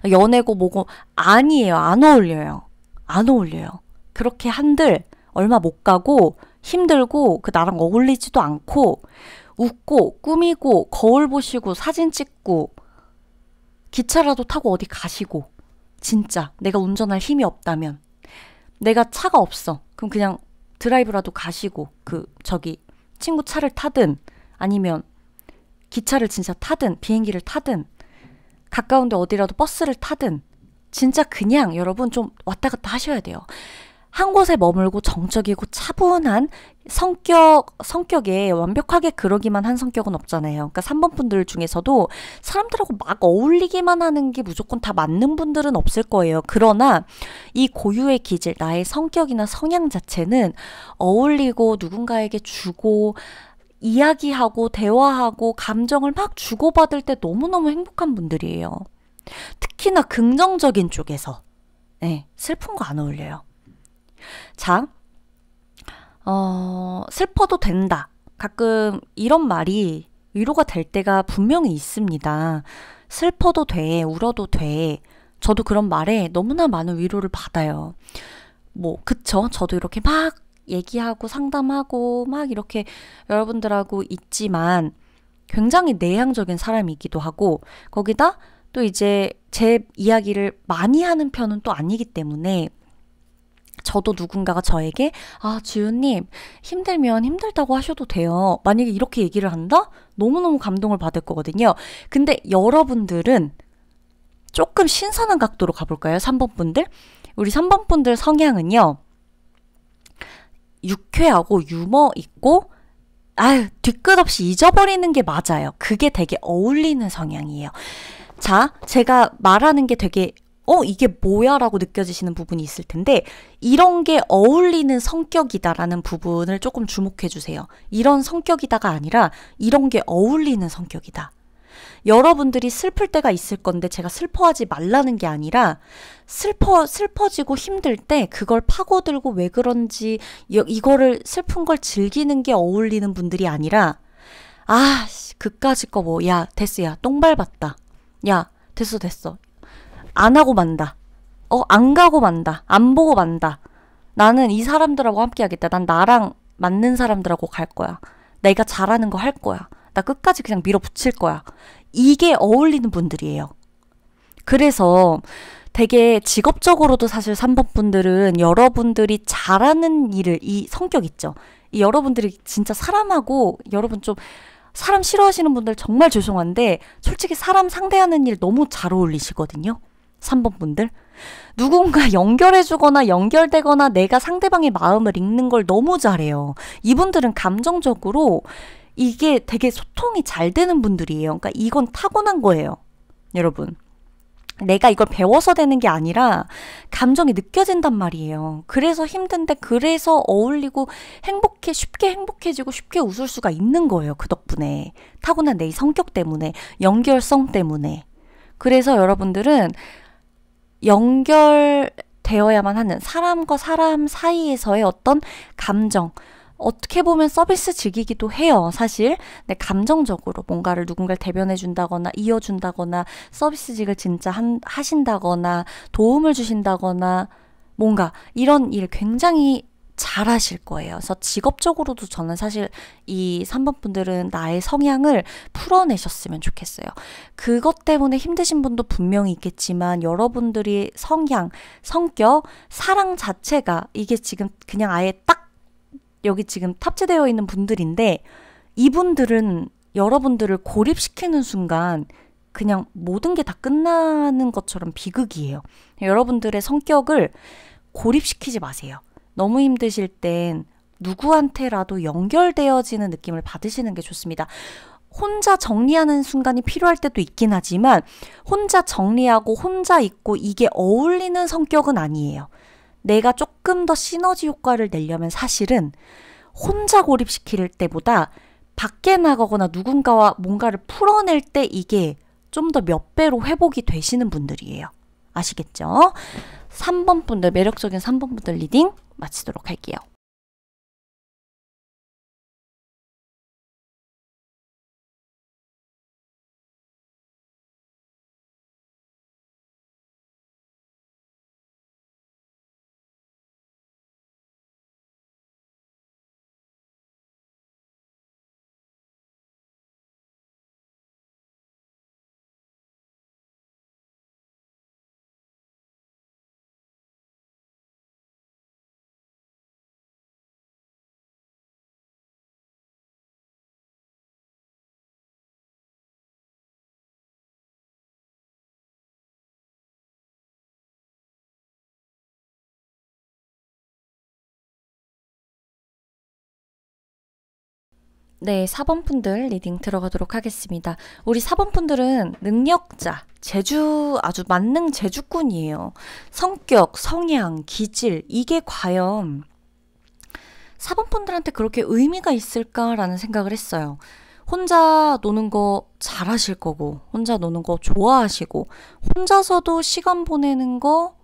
연애고 뭐고, 아니에요. 안 어울려요. 안 어울려요. 그렇게 한들 얼마 못 가고 힘들고 그 나랑 어울리지도 않고, 웃고 꾸미고 거울 보시고 사진 찍고 기차라도 타고 어디 가시고, 진짜 내가 운전할 힘이 없다면, 내가 차가 없어 그럼 그냥 드라이브라도 가시고 저기 친구 차를 타든 아니면 기차를 진짜 타든 비행기를 타든 가까운데 어디라도 버스를 타든, 진짜 그냥 여러분 좀 왔다 갔다 하셔야 돼요. 한 곳에 머물고 정적이고 차분한 성격에 완벽하게 그러기만 한 성격은 없잖아요. 그러니까 3번 분들 중에서도 사람들하고 막 어울리기만 하는 게 무조건 다 맞는 분들은 없을 거예요. 그러나 이 고유의 기질, 나의 성격이나 성향 자체는 어울리고 누군가에게 주고 이야기하고 대화하고 감정을 막 주고받을 때 너무너무 행복한 분들이에요. 특히나 긍정적인 쪽에서. 네, 슬픈 거 안 어울려요. 자, 슬퍼도 된다. 가끔 이런 말이 위로가 될 때가 분명히 있습니다. 슬퍼도 돼, 울어도 돼. 저도 그런 말에 너무나 많은 위로를 받아요. 뭐, 그쵸? 저도 이렇게 막 얘기하고 상담하고 막 이렇게 여러분들하고 있지만 굉장히 내향적인 사람이기도 하고, 거기다 또 이제 제 이야기를 많이 하는 편은 또 아니기 때문에 저도 누군가가 저에게 지윤님 힘들면 힘들다고 하셔도 돼요. 만약에 이렇게 얘기를 한다? 너무너무 감동을 받을 거거든요. 근데 여러분들은 조금 신선한 각도로 가볼까요? 3번 분들? 우리 3번 분들 성향은요. 유쾌하고 유머 있고 뒤끝 없이 잊어버리는 게 맞아요. 그게 되게 어울리는 성향이에요. 자, 제가 말하는 게 되게 이게 뭐야? 라고 느껴지시는 부분이 있을 텐데 이런 게 어울리는 성격이다라는 부분을 조금 주목해 주세요. 이런 성격이다가 아니라 이런 게 어울리는 성격이다. 여러분들이 슬플 때가 있을 건데 제가 슬퍼하지 말라는 게 아니라 슬퍼지고 힘들 때 그걸 파고들고 왜 그런지 이거를 슬픈 걸 즐기는 게 어울리는 분들이 아니라 그까짓 거 뭐 야 됐어 야 똥 밟았다 야 됐어 안 하고 만다 안 가고 만다 안 보고 만다 나는 이 사람들하고 함께 하겠다 난 나랑 맞는 사람들하고 갈 거야 내가 잘하는 거 할 거야 나 끝까지 그냥 밀어붙일 거야 이게 어울리는 분들이에요. 그래서 되게 직업적으로도 사실 3번 분들은 여러분들이 잘하는 일을 이 성격 있죠. 이 여러분들이 진짜 사람하고 여러분 좀 사람 싫어하시는 분들 정말 죄송한데 솔직히 사람 상대하는 일 너무 잘 어울리시거든요. 3번 분들. 누군가 연결해주거나 연결되거나 내가 상대방의 마음을 읽는 걸 너무 잘해요. 이분들은 감정적으로 이게 되게 소통이 잘 되는 분들이에요. 그러니까 이건 타고난 거예요. 여러분. 내가 이걸 배워서 되는 게 아니라 감정이 느껴진단 말이에요. 그래서 힘든데 그래서 어울리고 쉽게 행복해지고 쉽게 웃을 수가 있는 거예요. 그 덕분에. 타고난 내 성격 때문에. 연결성 때문에. 그래서 여러분들은 연결되어야만 하는 사람과 사람 사이에서의 어떤 감정 어떻게 보면 서비스 직이기도 해요. 사실 감정적으로 뭔가를 누군가를 대변해 준다거나 이어준다거나 서비스직을 진짜 하신다거나 도움을 주신다거나 뭔가 이런 일 굉장히 잘하실 거예요. 그래서 직업적으로도 저는 사실 이 3번 분들은 나의 성향을 풀어내셨으면 좋겠어요. 그것 때문에 힘드신 분도 분명히 있겠지만 여러분들이 성격, 사랑 자체가 이게 지금 그냥 아예 딱 여기 지금 탑재되어 있는 분들인데 이분들은 여러분들을 고립시키는 순간 그냥 모든 게 다 끝나는 것처럼 비극이에요. 여러분들의 성격을 고립시키지 마세요. 너무 힘드실 땐 누구한테라도 연결되어지는 느낌을 받으시는 게 좋습니다. 혼자 정리하는 순간이 필요할 때도 있긴 하지만 혼자 정리하고 혼자 있고 이게 어울리는 성격은 아니에요. 내가 조금 더 시너지 효과를 내려면 사실은 혼자 고립시킬 때보다 밖에 나가거나 누군가와 뭔가를 풀어낼 때 이게 좀 더 몇 배로 회복이 되시는 분들이에요. 아시겠죠? 3번 분들, 매력적인 3번 분들 리딩 마치도록 할게요. 네, 4번 분들 리딩 들어가도록 하겠습니다. 우리 4번 분들은 능력자, 아주 만능 재주꾼이에요. 성격, 성향, 기질, 이게 과연 4번 분들한테 그렇게 의미가 있을까라는 생각을 했어요. 혼자 노는 거 잘하실 거고, 혼자 노는 거 좋아하시고, 혼자서도 시간 보내는 거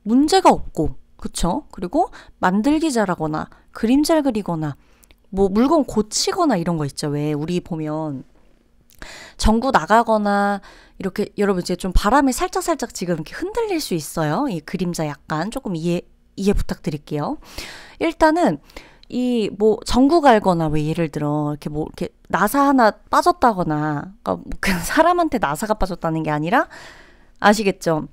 문제가 없고, 그쵸? 그리고 만들기 잘하거나, 그림 잘 그리거나, 뭐 물건 고치거나 이런 거 있죠. 왜 우리 보면 전구 나가거나 이렇게 여러분 이제 좀 바람에 살짝살짝 지금 이렇게 흔들릴 수 있어요. 이 그림자 약간 조금 이해 부탁드릴게요. 일단은 이 뭐 전구 갈거나 왜 예를 들어 이렇게 뭐 이렇게 나사 하나 빠졌다거나 그러니까 뭐 그냥 사람한테 나사가 빠졌다는 게 아니라 아시겠죠?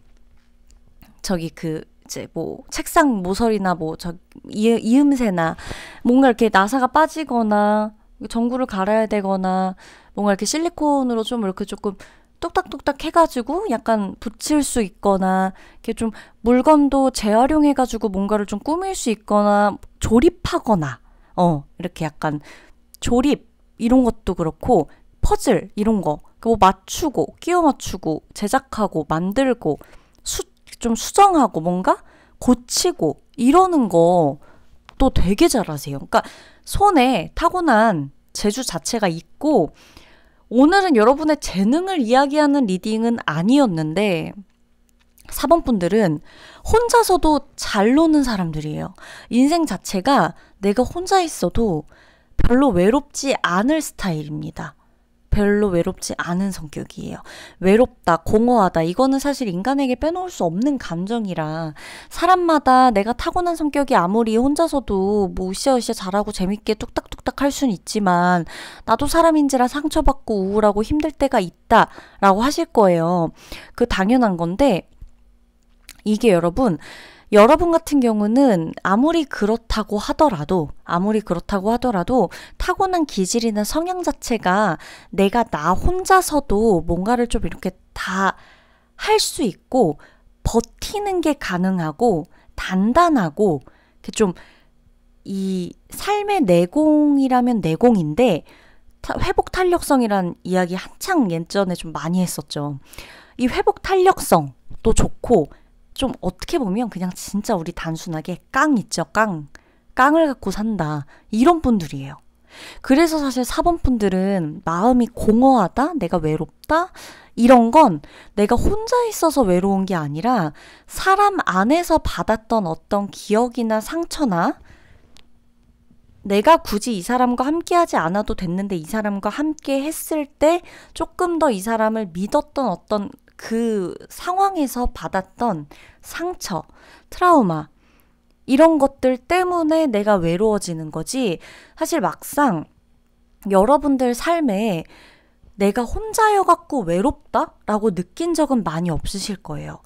저기 그 이제 뭐 책상 모서리나 뭐 저 이음새나 뭔가 이렇게 나사가 빠지거나 전구를 갈아야 되거나 뭔가 이렇게 실리콘으로 좀 이렇게 조금 뚝딱뚝딱 해가지고 약간 붙일 수 있거나 이렇게 좀 물건도 재활용해가지고 뭔가를 좀 꾸밀 수 있거나 조립하거나 이렇게 약간 조립 이런 것도 그렇고 퍼즐 이런 거 뭐 맞추고 끼워 맞추고 제작하고 만들고 좀 수정하고 뭔가 고치고 이러는 거 또 되게 잘하세요. 그러니까 손에 타고난 재주 자체가 있고 오늘은 여러분의 재능을 이야기하는 리딩은 아니었는데 4번 분들은 혼자서도 잘 노는 사람들이에요. 인생 자체가 내가 혼자 있어도 별로 외롭지 않을 스타일입니다. 별로 외롭지 않은 성격이에요. 외롭다, 공허하다 이거는 사실 인간에게 빼놓을 수 없는 감정이라 사람마다 내가 타고난 성격이 아무리 혼자서도 뭐 으쌰으쌰 잘하고 재밌게 뚝딱뚝딱 할 수는 있지만 나도 사람인지라 상처받고 우울하고 힘들 때가 있다라고 하실 거예요. 그 당연한 건데 이게 여러분 같은 경우는 아무리 그렇다고 하더라도 타고난 기질이나 성향 자체가 내가 나 혼자서도 뭔가를 좀 이렇게 다 할 수 있고 버티는 게 가능하고 단단하고 좀 이 삶의 내공이라면 내공인데 회복 탄력성이란 이야기 한창 예전에 좀 많이 했었죠. 이 회복 탄력성도 좋고 좀 어떻게 보면 그냥 진짜 우리 단순하게 깡 있죠. 깡을 갖고 산다. 이런 분들이에요. 그래서 사실 4번 분들은 마음이 공허하다, 내가 외롭다, 이런 건 내가 혼자 있어서 외로운 게 아니라 사람 안에서 받았던 어떤 기억이나 상처나 내가 굳이 이 사람과 함께 하지 않아도 됐는데 이 사람과 함께 했을 때 조금 더 이 사람을 믿었던 어떤 그 상황에서 받았던 상처, 트라우마 이런 것들 때문에 내가 외로워지는 거지 사실 막상 여러분들 삶에 내가 혼자여갖고 외롭다라고 느낀 적은 많이 없으실 거예요.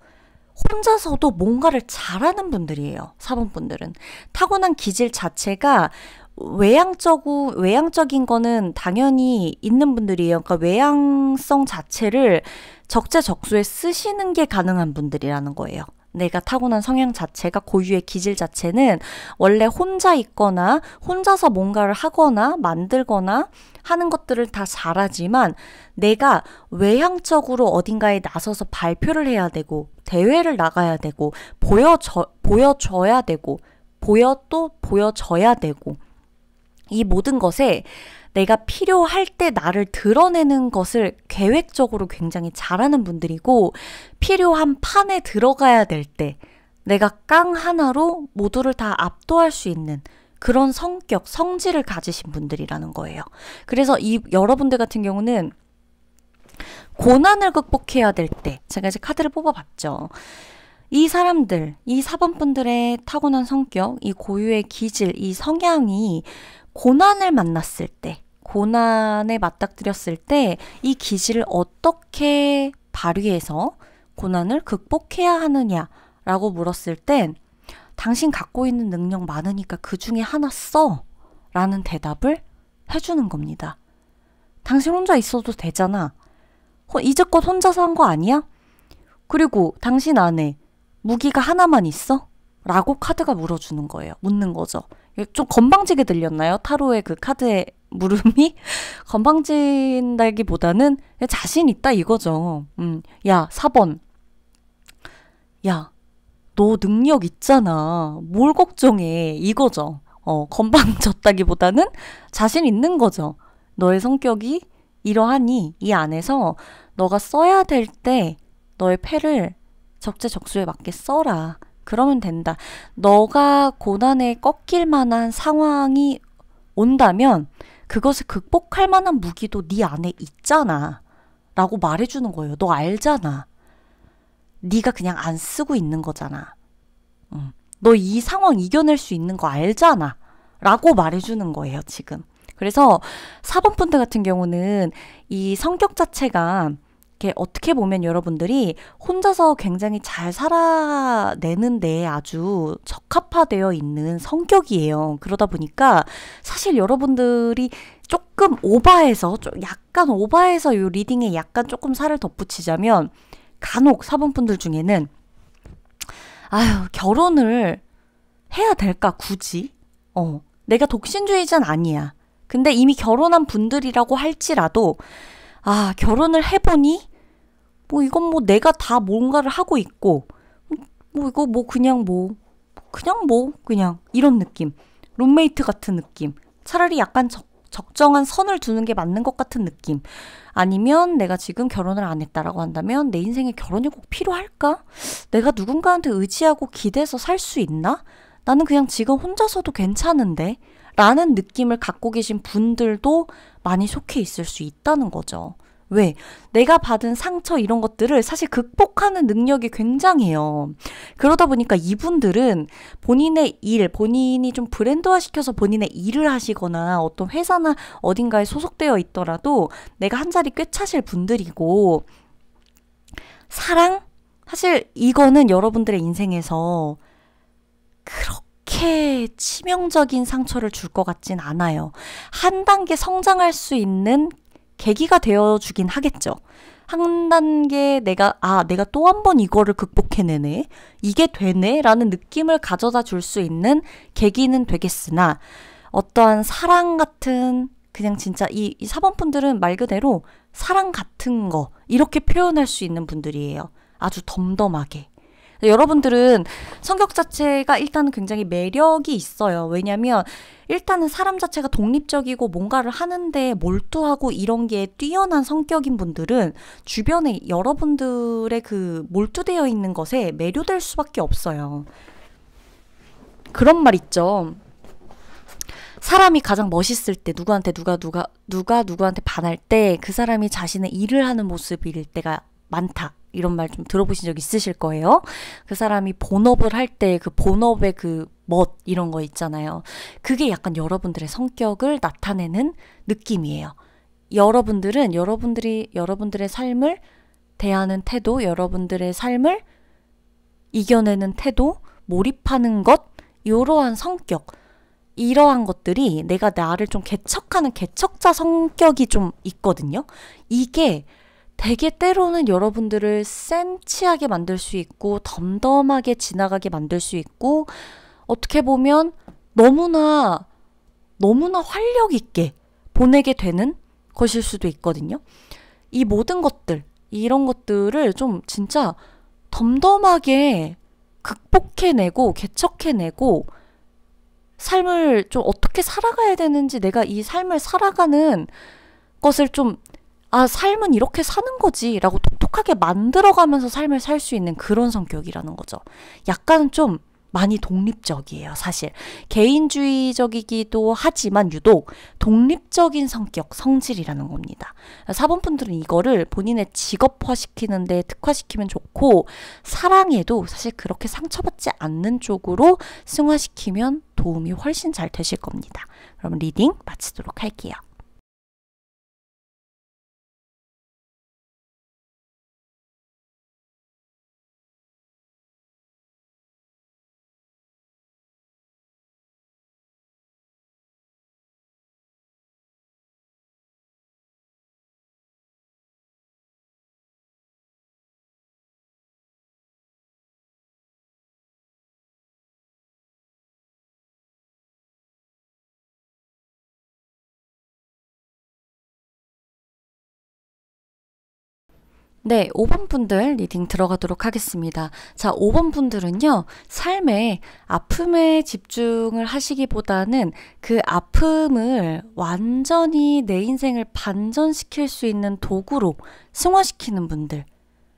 혼자서도 뭔가를 잘하는 분들이에요. 4번 분들은. 타고난 기질 자체가 외향적인 거는 당연히 있는 분들이에요. 그러니까 외향성 자체를 적재적소에 쓰시는 게 가능한 분들이라는 거예요. 내가 타고난 성향 자체가 고유의 기질 자체는 원래 혼자 있거나 혼자서 뭔가를 하거나 만들거나 하는 것들을 다 잘하지만 내가 외향적으로 어딘가에 나서서 발표를 해야 되고 대회를 나가야 되고 보여줘야 되고 보여져야 되고 이 모든 것에 내가 필요할 때 나를 드러내는 것을 계획적으로 굉장히 잘하는 분들이고 필요한 판에 들어가야 될 때 내가 깡 하나로 모두를 다 압도할 수 있는 그런 성격, 성질을 가지신 분들이라는 거예요. 그래서 여러분들 같은 경우는 고난을 극복해야 될 때 제가 이제 카드를 뽑아봤죠. 이 사람들, 이 4번 분들의 타고난 성격, 이 고유의 기질, 이 성향이 고난을 만났을 때, 고난에 맞닥뜨렸을 때 이 기질을 어떻게 발휘해서 고난을 극복해야 하느냐라고 물었을 땐 당신 갖고 있는 능력 많으니까 그 중에 하나 써 라는 대답을 해주는 겁니다. 당신 혼자 있어도 되잖아. 이제껏 혼자서 한 거 아니야? 그리고 당신 안에 무기가 하나만 있어? 라고 카드가 물어주는 거예요. 묻는 거죠. 좀 건방지게 들렸나요? 타로의 그 카드의 물음이? 건방진다기보다는 자신 있다 이거죠. 야, 4번. 야, 너 능력 있잖아. 뭘 걱정해. 이거죠. 건방졌다기보다는 자신 있는 거죠. 너의 성격이 이러하니 이 안에서 너가 써야 될 때 너의 패를 적재적소에 맞게 써라. 그러면 된다. 너가 고난에 꺾일 만한 상황이 온다면 그것을 극복할 만한 무기도 네 안에 있잖아. 라고 말해주는 거예요. 너 알잖아. 네가 그냥 안 쓰고 있는 거잖아. 너 이 상황 이겨낼 수 있는 거 알잖아. 라고 말해주는 거예요, 지금. 그래서 4번 분들 같은 경우는 이 성격 자체가 이렇게 어떻게 보면 여러분들이 혼자서 굉장히 잘 살아내는데 아주 적합화되어 있는 성격이에요. 그러다 보니까 사실 여러분들이 조금 오바해서, 약간 오바해서 이 리딩에 약간 조금 살을 덧붙이자면 간혹 4번 분들 중에는 아유, 결혼을 해야 될까, 굳이? 내가 독신주의자는 아니야. 근데 이미 결혼한 분들이라고 할지라도, 아, 결혼을 해보니, 뭐, 이건 뭐 내가 다 뭔가를 하고 있고, 이거 뭐, 그냥, 이런 느낌. 룸메이트 같은 느낌. 차라리 약간 적정한 선을 두는 게 맞는 것 같은 느낌. 아니면 내가 지금 결혼을 안 했다라고 한다면 내 인생에 결혼이 꼭 필요할까? 내가 누군가한테 의지하고 기대서 살 수 있나? 나는 그냥 지금 혼자서도 괜찮은데? 라는 느낌을 갖고 계신 분들도 많이 속해 있을 수 있다는 거죠. 왜? 내가 받은 상처 이런 것들을 사실 극복하는 능력이 굉장해요. 그러다 보니까 이분들은 본인의 일, 본인이 좀 브랜드화 시켜서 본인의 일을 하시거나 어떤 회사나 어딘가에 소속되어 있더라도 내가 한 자리 꿰차실 분들이고, 사랑? 사실 이거는 여러분들의 인생에서 그렇게 치명적인 상처를 줄 것 같진 않아요. 한 단계 성장할 수 있는 계기가 되어주긴 하겠죠. 한 단계 내가 또 한 번 이거를 극복해내네. 이게 되네. 라는 느낌을 가져다 줄 수 있는 계기는 되겠으나 어떠한 사랑 같은 그냥 진짜 이 4번 분들은 말 그대로 사랑 같은 거 이렇게 표현할 수 있는 분들이에요. 아주 덤덤하게. 여러분들은 성격 자체가 일단은 굉장히 매력이 있어요. 왜냐면 일단은 사람 자체가 독립적이고 뭔가를 하는데 몰두하고 이런 게 뛰어난 성격인 분들은 주변에 여러분들의 그 몰두되어 있는 것에 매료될 수밖에 없어요. 그런 말 있죠. 사람이 가장 멋있을 때 누구한테 반할 때 그 사람이 자신의 일을 하는 모습일 때가 많다. 이런 말 좀 들어보신 적 있으실 거예요. 그 사람이 본업을 할 때 그 본업의 그 멋 이런 거 있잖아요. 그게 약간 여러분들의 성격을 나타내는 느낌이에요. 여러분들은 여러분들의 삶을 대하는 태도, 여러분들의 삶을 이겨내는 태도, 몰입하는 것, 이러한 성격, 이러한 것들이 내가 나를 좀 개척하는 개척자 성격이 좀 있거든요. 이게 되게 때로는 여러분들을 센치하게 만들 수 있고 덤덤하게 지나가게 만들 수 있고 어떻게 보면 너무나 활력 있게 보내게 되는 것일 수도 있거든요. 이 모든 것들, 이런 것들을 좀 진짜 덤덤하게 극복해내고 개척해내고 삶을 좀 어떻게 살아가야 되는지 내가 이 삶을 살아가는 것을 좀 삶은 이렇게 사는 거지 라고 똑똑하게 만들어가면서 삶을 살 수 있는 그런 성격이라는 거죠. 약간 좀 많이 독립적이에요, 사실. 개인주의적이기도 하지만 유독 독립적인 성격, 성질이라는 겁니다. 4번 분들은 이거를 본인의 직업화시키는데 특화시키면 좋고 사랑에도 사실 그렇게 상처받지 않는 쪽으로 승화시키면 도움이 훨씬 잘 되실 겁니다. 그럼 리딩 마치도록 할게요. 네, 5번 분들 리딩 들어가도록 하겠습니다. 자, 5번 분들은요, 삶에 아픔에 집중을 하시기보다는 그 아픔을 완전히 내 인생을 반전시킬 수 있는 도구로 승화시키는 분들.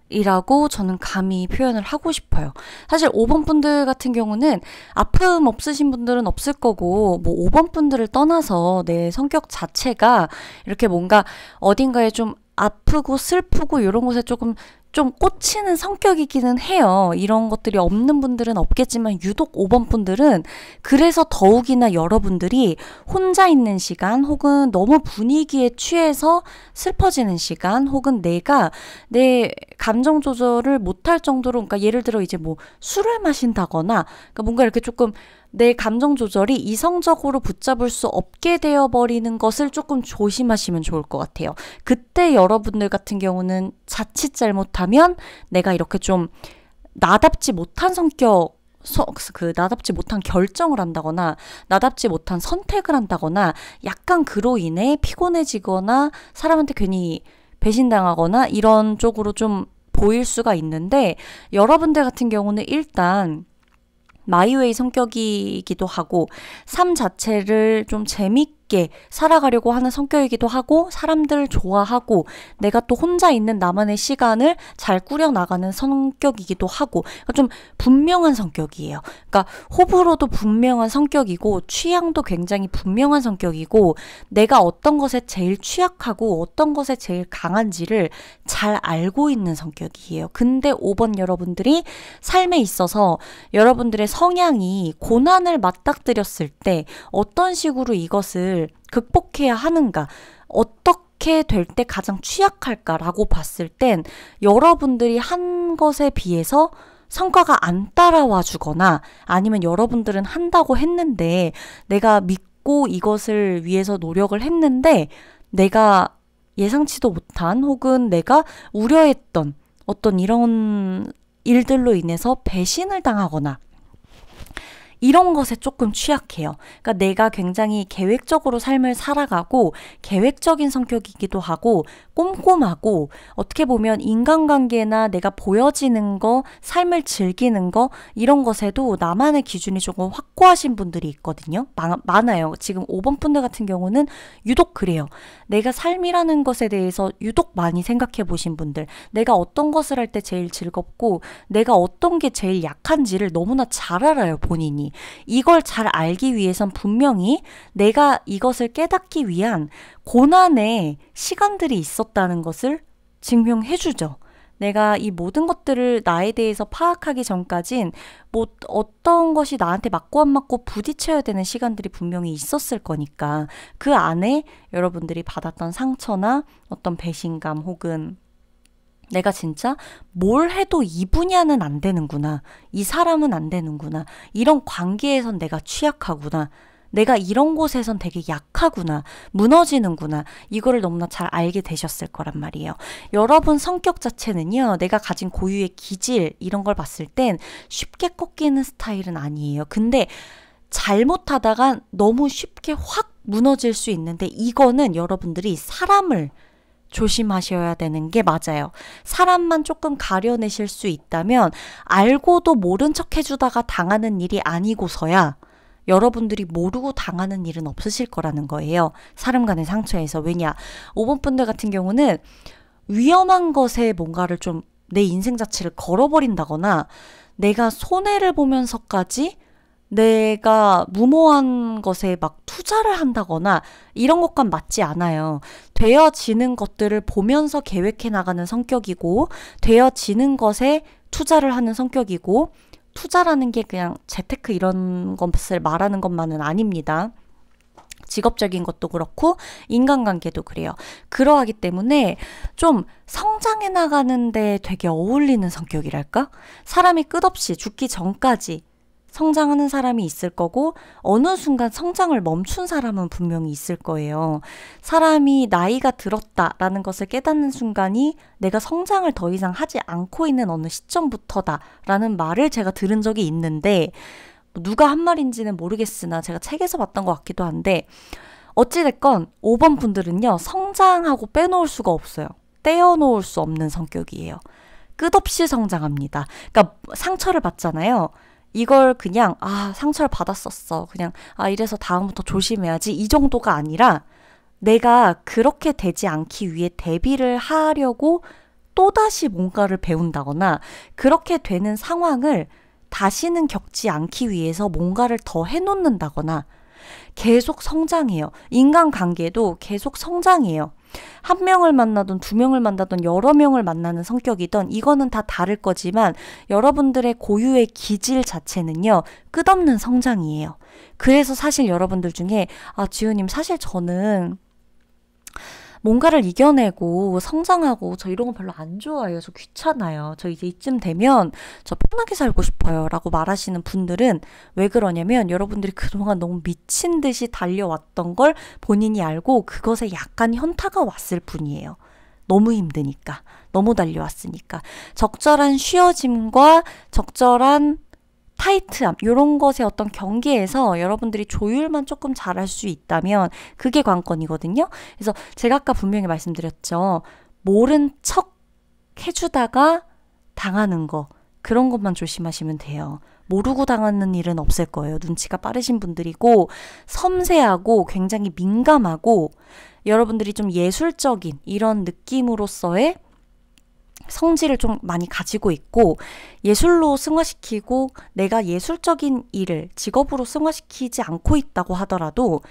이라고 저는 감히 표현을 하고 싶어요. 사실 5번 분들 같은 경우는 아픔 없으신 분들은 없을 거고, 뭐 5번 분들을 떠나서 내 성격 자체가 이렇게 뭔가 어딘가에 좀 아프고 슬프고 이런 곳에 좀 꽂히는 성격이기는 해요. 이런 것들이 없는 분들은 없겠지만 유독 5번 분들은 그래서 더욱이나 여러분들이 혼자 있는 시간 혹은 너무 분위기에 취해서 슬퍼지는 시간 혹은 내가 내 감정 조절을 못할 정도로, 그러니까 예를 들어 이제 뭐 술을 마신다거나, 그러니까 뭔가 이렇게 조금 내 감정 조절이 이성적으로 붙잡을 수 없게 되어버리는 것을 조금 조심하시면 좋을 것 같아요. 그때 여러분들 같은 경우는 자칫 잘못하면 내가 이렇게 좀 나답지 못한 성격, 나답지 못한 결정을 한다거나 나답지 못한 선택을 한다거나 약간 그로 인해 피곤해지거나 사람한테 괜히 배신당하거나 이런 쪽으로 좀 보일 수가 있는데, 여러분들 같은 경우는 일단 마이웨이 성격이기도 하고 삶 자체를 좀 재밌게 살아가려고 하는 성격이기도 하고 사람들 좋아하고 내가 또 혼자 있는 나만의 시간을 잘 꾸려나가는 성격이기도 하고, 그러니까 좀 분명한 성격이에요. 그러니까 호불호도 분명한 성격이고 취향도 굉장히 분명한 성격이고 내가 어떤 것에 제일 취약하고 어떤 것에 제일 강한지를 잘 알고 있는 성격이에요. 근데 5번 여러분들이 삶에 있어서 여러분들의 성향이 고난을 맞닥뜨렸을 때 어떤 식으로 이것을 극복해야 하는가, 어떻게 될 때 가장 취약할까라고 봤을 땐 여러분들이 한 것에 비해서 성과가 안 따라와 주거나 아니면 여러분들은 한다고 했는데 내가 믿고 이것을 위해서 노력을 했는데 내가 예상치도 못한 혹은 내가 우려했던 어떤 이런 일들로 인해서 배신을 당하거나 이런 것에 조금 취약해요. 그러니까 내가 굉장히 계획적으로 삶을 살아가고 계획적인 성격이기도 하고 꼼꼼하고 어떻게 보면 인간관계나 내가 보여지는 거, 삶을 즐기는 거 이런 것에도 나만의 기준이 조금 확고하신 분들이 있거든요. 많아요. 지금 5번 분들 같은 경우는 유독 그래요. 내가 삶이라는 것에 대해서 유독 많이 생각해 보신 분들, 내가 어떤 것을 할 때 제일 즐겁고 내가 어떤 게 제일 약한지를 너무나 잘 알아요, 본인이. 이걸 잘 알기 위해선 분명히 내가 이것을 깨닫기 위한 고난의 시간들이 있었다는 것을 증명해주죠. 내가 이 모든 것들을 나에 대해서 파악하기 전까진 뭐 어떤 것이 나한테 맞고 안 맞고 부딪혀야 되는 시간들이 분명히 있었을 거니까 그 안에 여러분들이 받았던 상처나 어떤 배신감 혹은 내가 진짜 뭘 해도 이 분야는 안 되는구나. 이 사람은 안 되는구나. 이런 관계에선 내가 취약하구나. 내가 이런 곳에선 되게 약하구나. 무너지는구나. 이거를 너무나 잘 알게 되셨을 거란 말이에요. 여러분 성격 자체는요. 내가 가진 고유의 기질 이런 걸 봤을 땐 쉽게 꺾이는 스타일은 아니에요. 근데 잘못하다가 너무 쉽게 확 무너질 수 있는데 이거는 여러분들이 사람을 조심하셔야 되는 게 맞아요. 사람만 조금 가려내실 수 있다면 알고도 모른 척 해주다가 당하는 일이 아니고서야 여러분들이 모르고 당하는 일은 없으실 거라는 거예요. 사람 간의 상처에서. 왜냐? 5번 분들 같은 경우는 위험한 것에 뭔가를 좀 내 인생 자체를 걸어버린다거나 내가 손해를 보면서까지 내가 무모한 것에 막 투자를 한다거나 이런 것과 맞지 않아요. 되어지는 것들을 보면서 계획해 나가는 성격이고 되어지는 것에 투자를 하는 성격이고 투자라는 게 그냥 재테크 이런 것을 말하는 것만은 아닙니다. 직업적인 것도 그렇고 인간관계도 그래요. 그러하기 때문에 좀 성장해 나가는데 되게 어울리는 성격이랄까? 사람이 끝없이 죽기 전까지 성장하는 사람이 있을 거고 어느 순간 성장을 멈춘 사람은 분명히 있을 거예요. 사람이 나이가 들었다라는 것을 깨닫는 순간이 내가 성장을 더 이상 하지 않고 있는 어느 시점부터다라는 말을 제가 들은 적이 있는데 누가 한 말인지는 모르겠으나 제가 책에서 봤던 것 같기도 한데 어찌됐건 5번 분들은요. 성장하고 빼놓을 수가 없어요. 떼어놓을 수 없는 성격이에요. 끝없이 성장합니다. 그러니까 상처를 받잖아요. 이걸 그냥 상처를 받았었어. 그냥 이래서 다음부터 조심해야지. 이 정도가 아니라 내가 그렇게 되지 않기 위해 대비를 하려고 또다시 뭔가를 배운다거나 그렇게 되는 상황을 다시는 겪지 않기 위해서 뭔가를 더 해놓는다거나 계속 성장해요. 인간관계도 계속 성장해요. 한 명을 만나든 두 명을 만나든 여러 명을 만나는 성격이든 이거는 다 다를 거지만 여러분들의 고유의 기질 자체는요. 끝없는 성장이에요. 그래서 사실 여러분들 중에 지우님 사실 저는 뭔가를 이겨내고 성장하고 저 이런 거 별로 안 좋아해요. 저 귀찮아요. 저 이제 이쯤 되면 저 편하게 살고 싶어요. 라고 말하시는 분들은 왜 그러냐면 여러분들이 그동안 너무 미친 듯이 달려왔던 걸 본인이 알고 그것에 약간 현타가 왔을 뿐이에요. 너무 힘드니까. 너무 달려왔으니까. 적절한 쉬어짐과 적절한 타이트함 이런 것의 어떤 경계에서 여러분들이 조율만 조금 잘할 수 있다면 그게 관건이거든요. 그래서 제가 아까 분명히 말씀드렸죠. 모른 척 해주다가 당하는 거 그런 것만 조심하시면 돼요. 모르고 당하는 일은 없을 거예요. 눈치가 빠르신 분들이고 섬세하고 굉장히 민감하고 여러분들이 좀 예술적인 이런 느낌으로서의 성질을 좀 많이 가지고 있고 예술로 승화시키고 내가 예술적인 일을 직업으로 승화시키지 않고 있다고 하더라도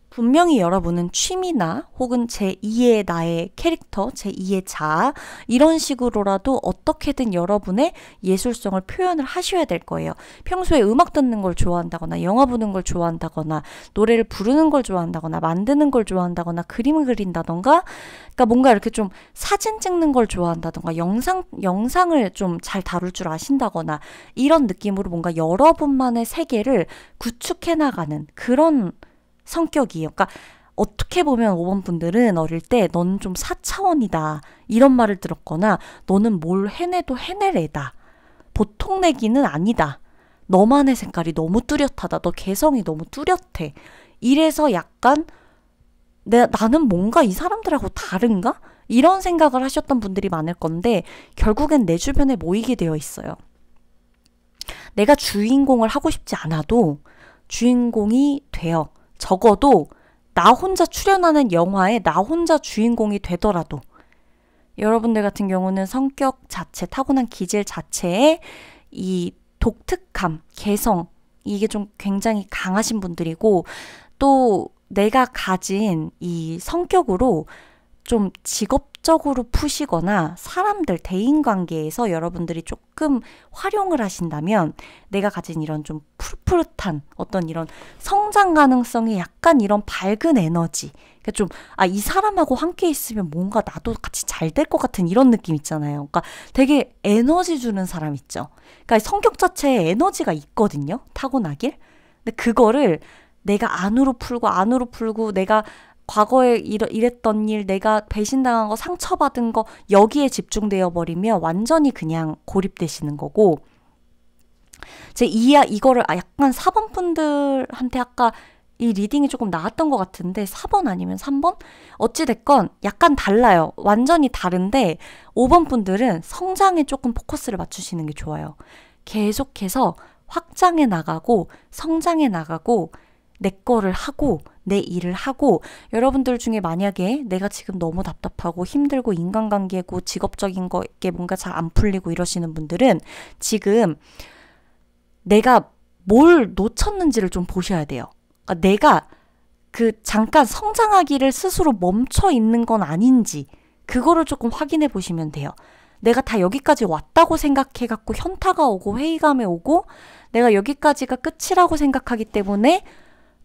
분명히 여러분은 취미나 혹은 제2의 나의 캐릭터, 제2의 자아 이런 식으로라도 어떻게든 여러분의 예술성을 표현을 하셔야 될 거예요. 평소에 음악 듣는 걸 좋아한다거나 영화 보는 걸 좋아한다거나 노래를 부르는 걸 좋아한다거나 만드는 걸 좋아한다거나 그림을 그린다던가 그러니까 뭔가 이렇게 좀 사진 찍는 걸 좋아한다던가 영상을 좀 잘 다룰 줄 아신다거나 이런 느낌으로 뭔가 여러분만의 세계를 구축해 나가는 그런 성격이에요. 그러니까 어떻게 보면 5번 분들은 어릴 때 넌 좀 4차원이다 이런 말을 들었거나 너는 뭘 해내도 해낼 애다. 보통 내기는 아니다. 너만의 색깔이 너무 뚜렷하다. 너 개성이 너무 뚜렷해. 이래서 약간 나는 뭔가 이 사람들하고 다른가? 이런 생각을 하셨던 분들이 많을 건데 결국엔 내 주변에 모이게 되어 있어요. 내가 주인공을 하고 싶지 않아도 주인공이 되어 적어도 나 혼자 출연하는 영화에 나 혼자 주인공이 되더라도 여러분들 같은 경우는 성격 자체, 타고난 기질 자체에 이 독특함, 개성 이게 좀 굉장히 강하신 분들이고 또 내가 가진 이 성격으로 좀 직업적으로 푸시거나 사람들, 대인관계에서 여러분들이 조금 활용을 하신다면 내가 가진 이런 좀 푸릇푸릇한 어떤 이런 성장 가능성이 약간 이런 밝은 에너지 그러니까 좀 이 사람하고 함께 있으면 뭔가 나도 같이 잘 될 것 같은 이런 느낌 있잖아요. 그러니까 되게 에너지 주는 사람 있죠. 그러니까 성격 자체에 에너지가 있거든요. 타고나길. 근데 그거를 내가 안으로 풀고 내가 과거에 이랬던 일, 내가 배신당한 거, 상처받은 거 여기에 집중되어 버리면 완전히 그냥 고립되시는 거고 이거를 약간 4번 분들한테 아까 이 리딩이 조금 나왔던 것 같은데 4번 아니면 3번? 어찌됐건 약간 달라요. 완전히 다른데 5번 분들은 성장에 조금 포커스를 맞추시는 게 좋아요. 계속해서 확장해 나가고 성장해 나가고 내 거를 하고 내 일을 하고 여러분들 중에 만약에 내가 지금 너무 답답하고 힘들고 인간관계고 직업적인 거에 뭔가 잘 안 풀리고 이러시는 분들은 지금 내가 뭘 놓쳤는지를 좀 보셔야 돼요. 그러니까 내가 잠깐 성장하기를 스스로 멈춰 있는 건 아닌지 그거를 조금 확인해 보시면 돼요. 내가 다 여기까지 왔다고 생각해갖고 현타가 오고 회의감에 오고 내가 여기까지가 끝이라고 생각하기 때문에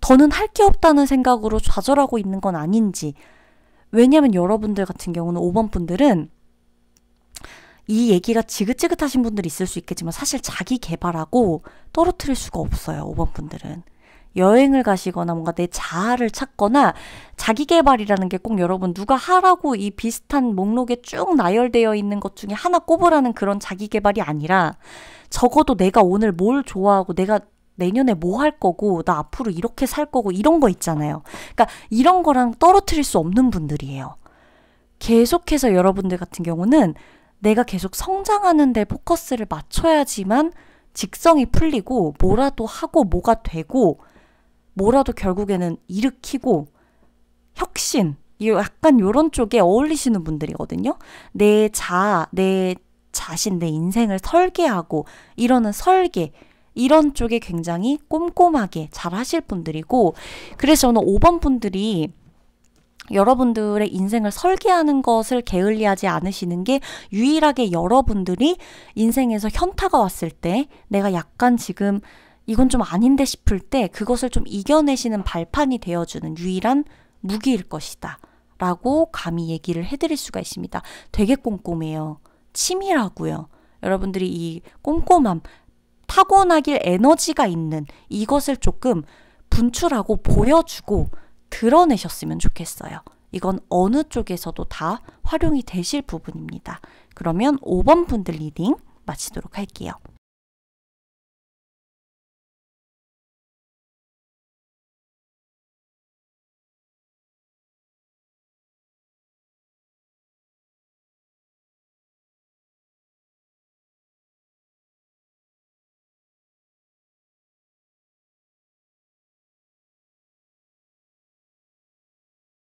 더는 할 게 없다는 생각으로 좌절하고 있는 건 아닌지. 왜냐면 여러분들 같은 경우는 5번 분들은 이 얘기가 지긋지긋하신 분들이 있을 수 있겠지만 사실 자기 개발하고 떨어뜨릴 수가 없어요. 5번 분들은. 여행을 가시거나 뭔가 내 자아를 찾거나 자기 개발이라는 게 꼭 여러분 누가 하라고 이 비슷한 목록에 쭉 나열되어 있는 것 중에 하나 꼽으라는 그런 자기 개발이 아니라 적어도 내가 오늘 뭘 좋아하고 내가 내년에 뭐 할 거고 나 앞으로 이렇게 살 거고 이런 거 있잖아요. 그러니까 이런 거랑 떨어뜨릴 수 없는 분들이에요. 계속해서 여러분들 같은 경우는 내가 계속 성장하는 데 포커스를 맞춰야지만 직성이 풀리고 뭐라도 하고 뭐가 되고 뭐라도 결국에는 일으키고 혁신, 약간 이런 쪽에 어울리시는 분들이거든요. 내 자신, 내 인생을 설계하고 이러는 설계, 이런 쪽에 굉장히 꼼꼼하게 잘 하실 분들이고, 그래서 저는 5번 분들이 여러분들의 인생을 설계하는 것을 게을리하지 않으시는 게 유일하게 여러분들이 인생에서 현타가 왔을 때 내가 약간 지금 이건 좀 아닌데 싶을 때 그것을 좀 이겨내시는 발판이 되어주는 유일한 무기일 것이다 라고 감히 얘기를 해드릴 수가 있습니다. 되게 꼼꼼해요. 치밀하고요. 여러분들이 이 꼼꼼함, 타고나길 에너지가 있는 이것을 조금 분출하고 보여주고 드러내셨으면 좋겠어요. 이건 어느 쪽에서도 다 활용이 되실 부분입니다. 그러면 5번 분들 리딩 마치도록 할게요.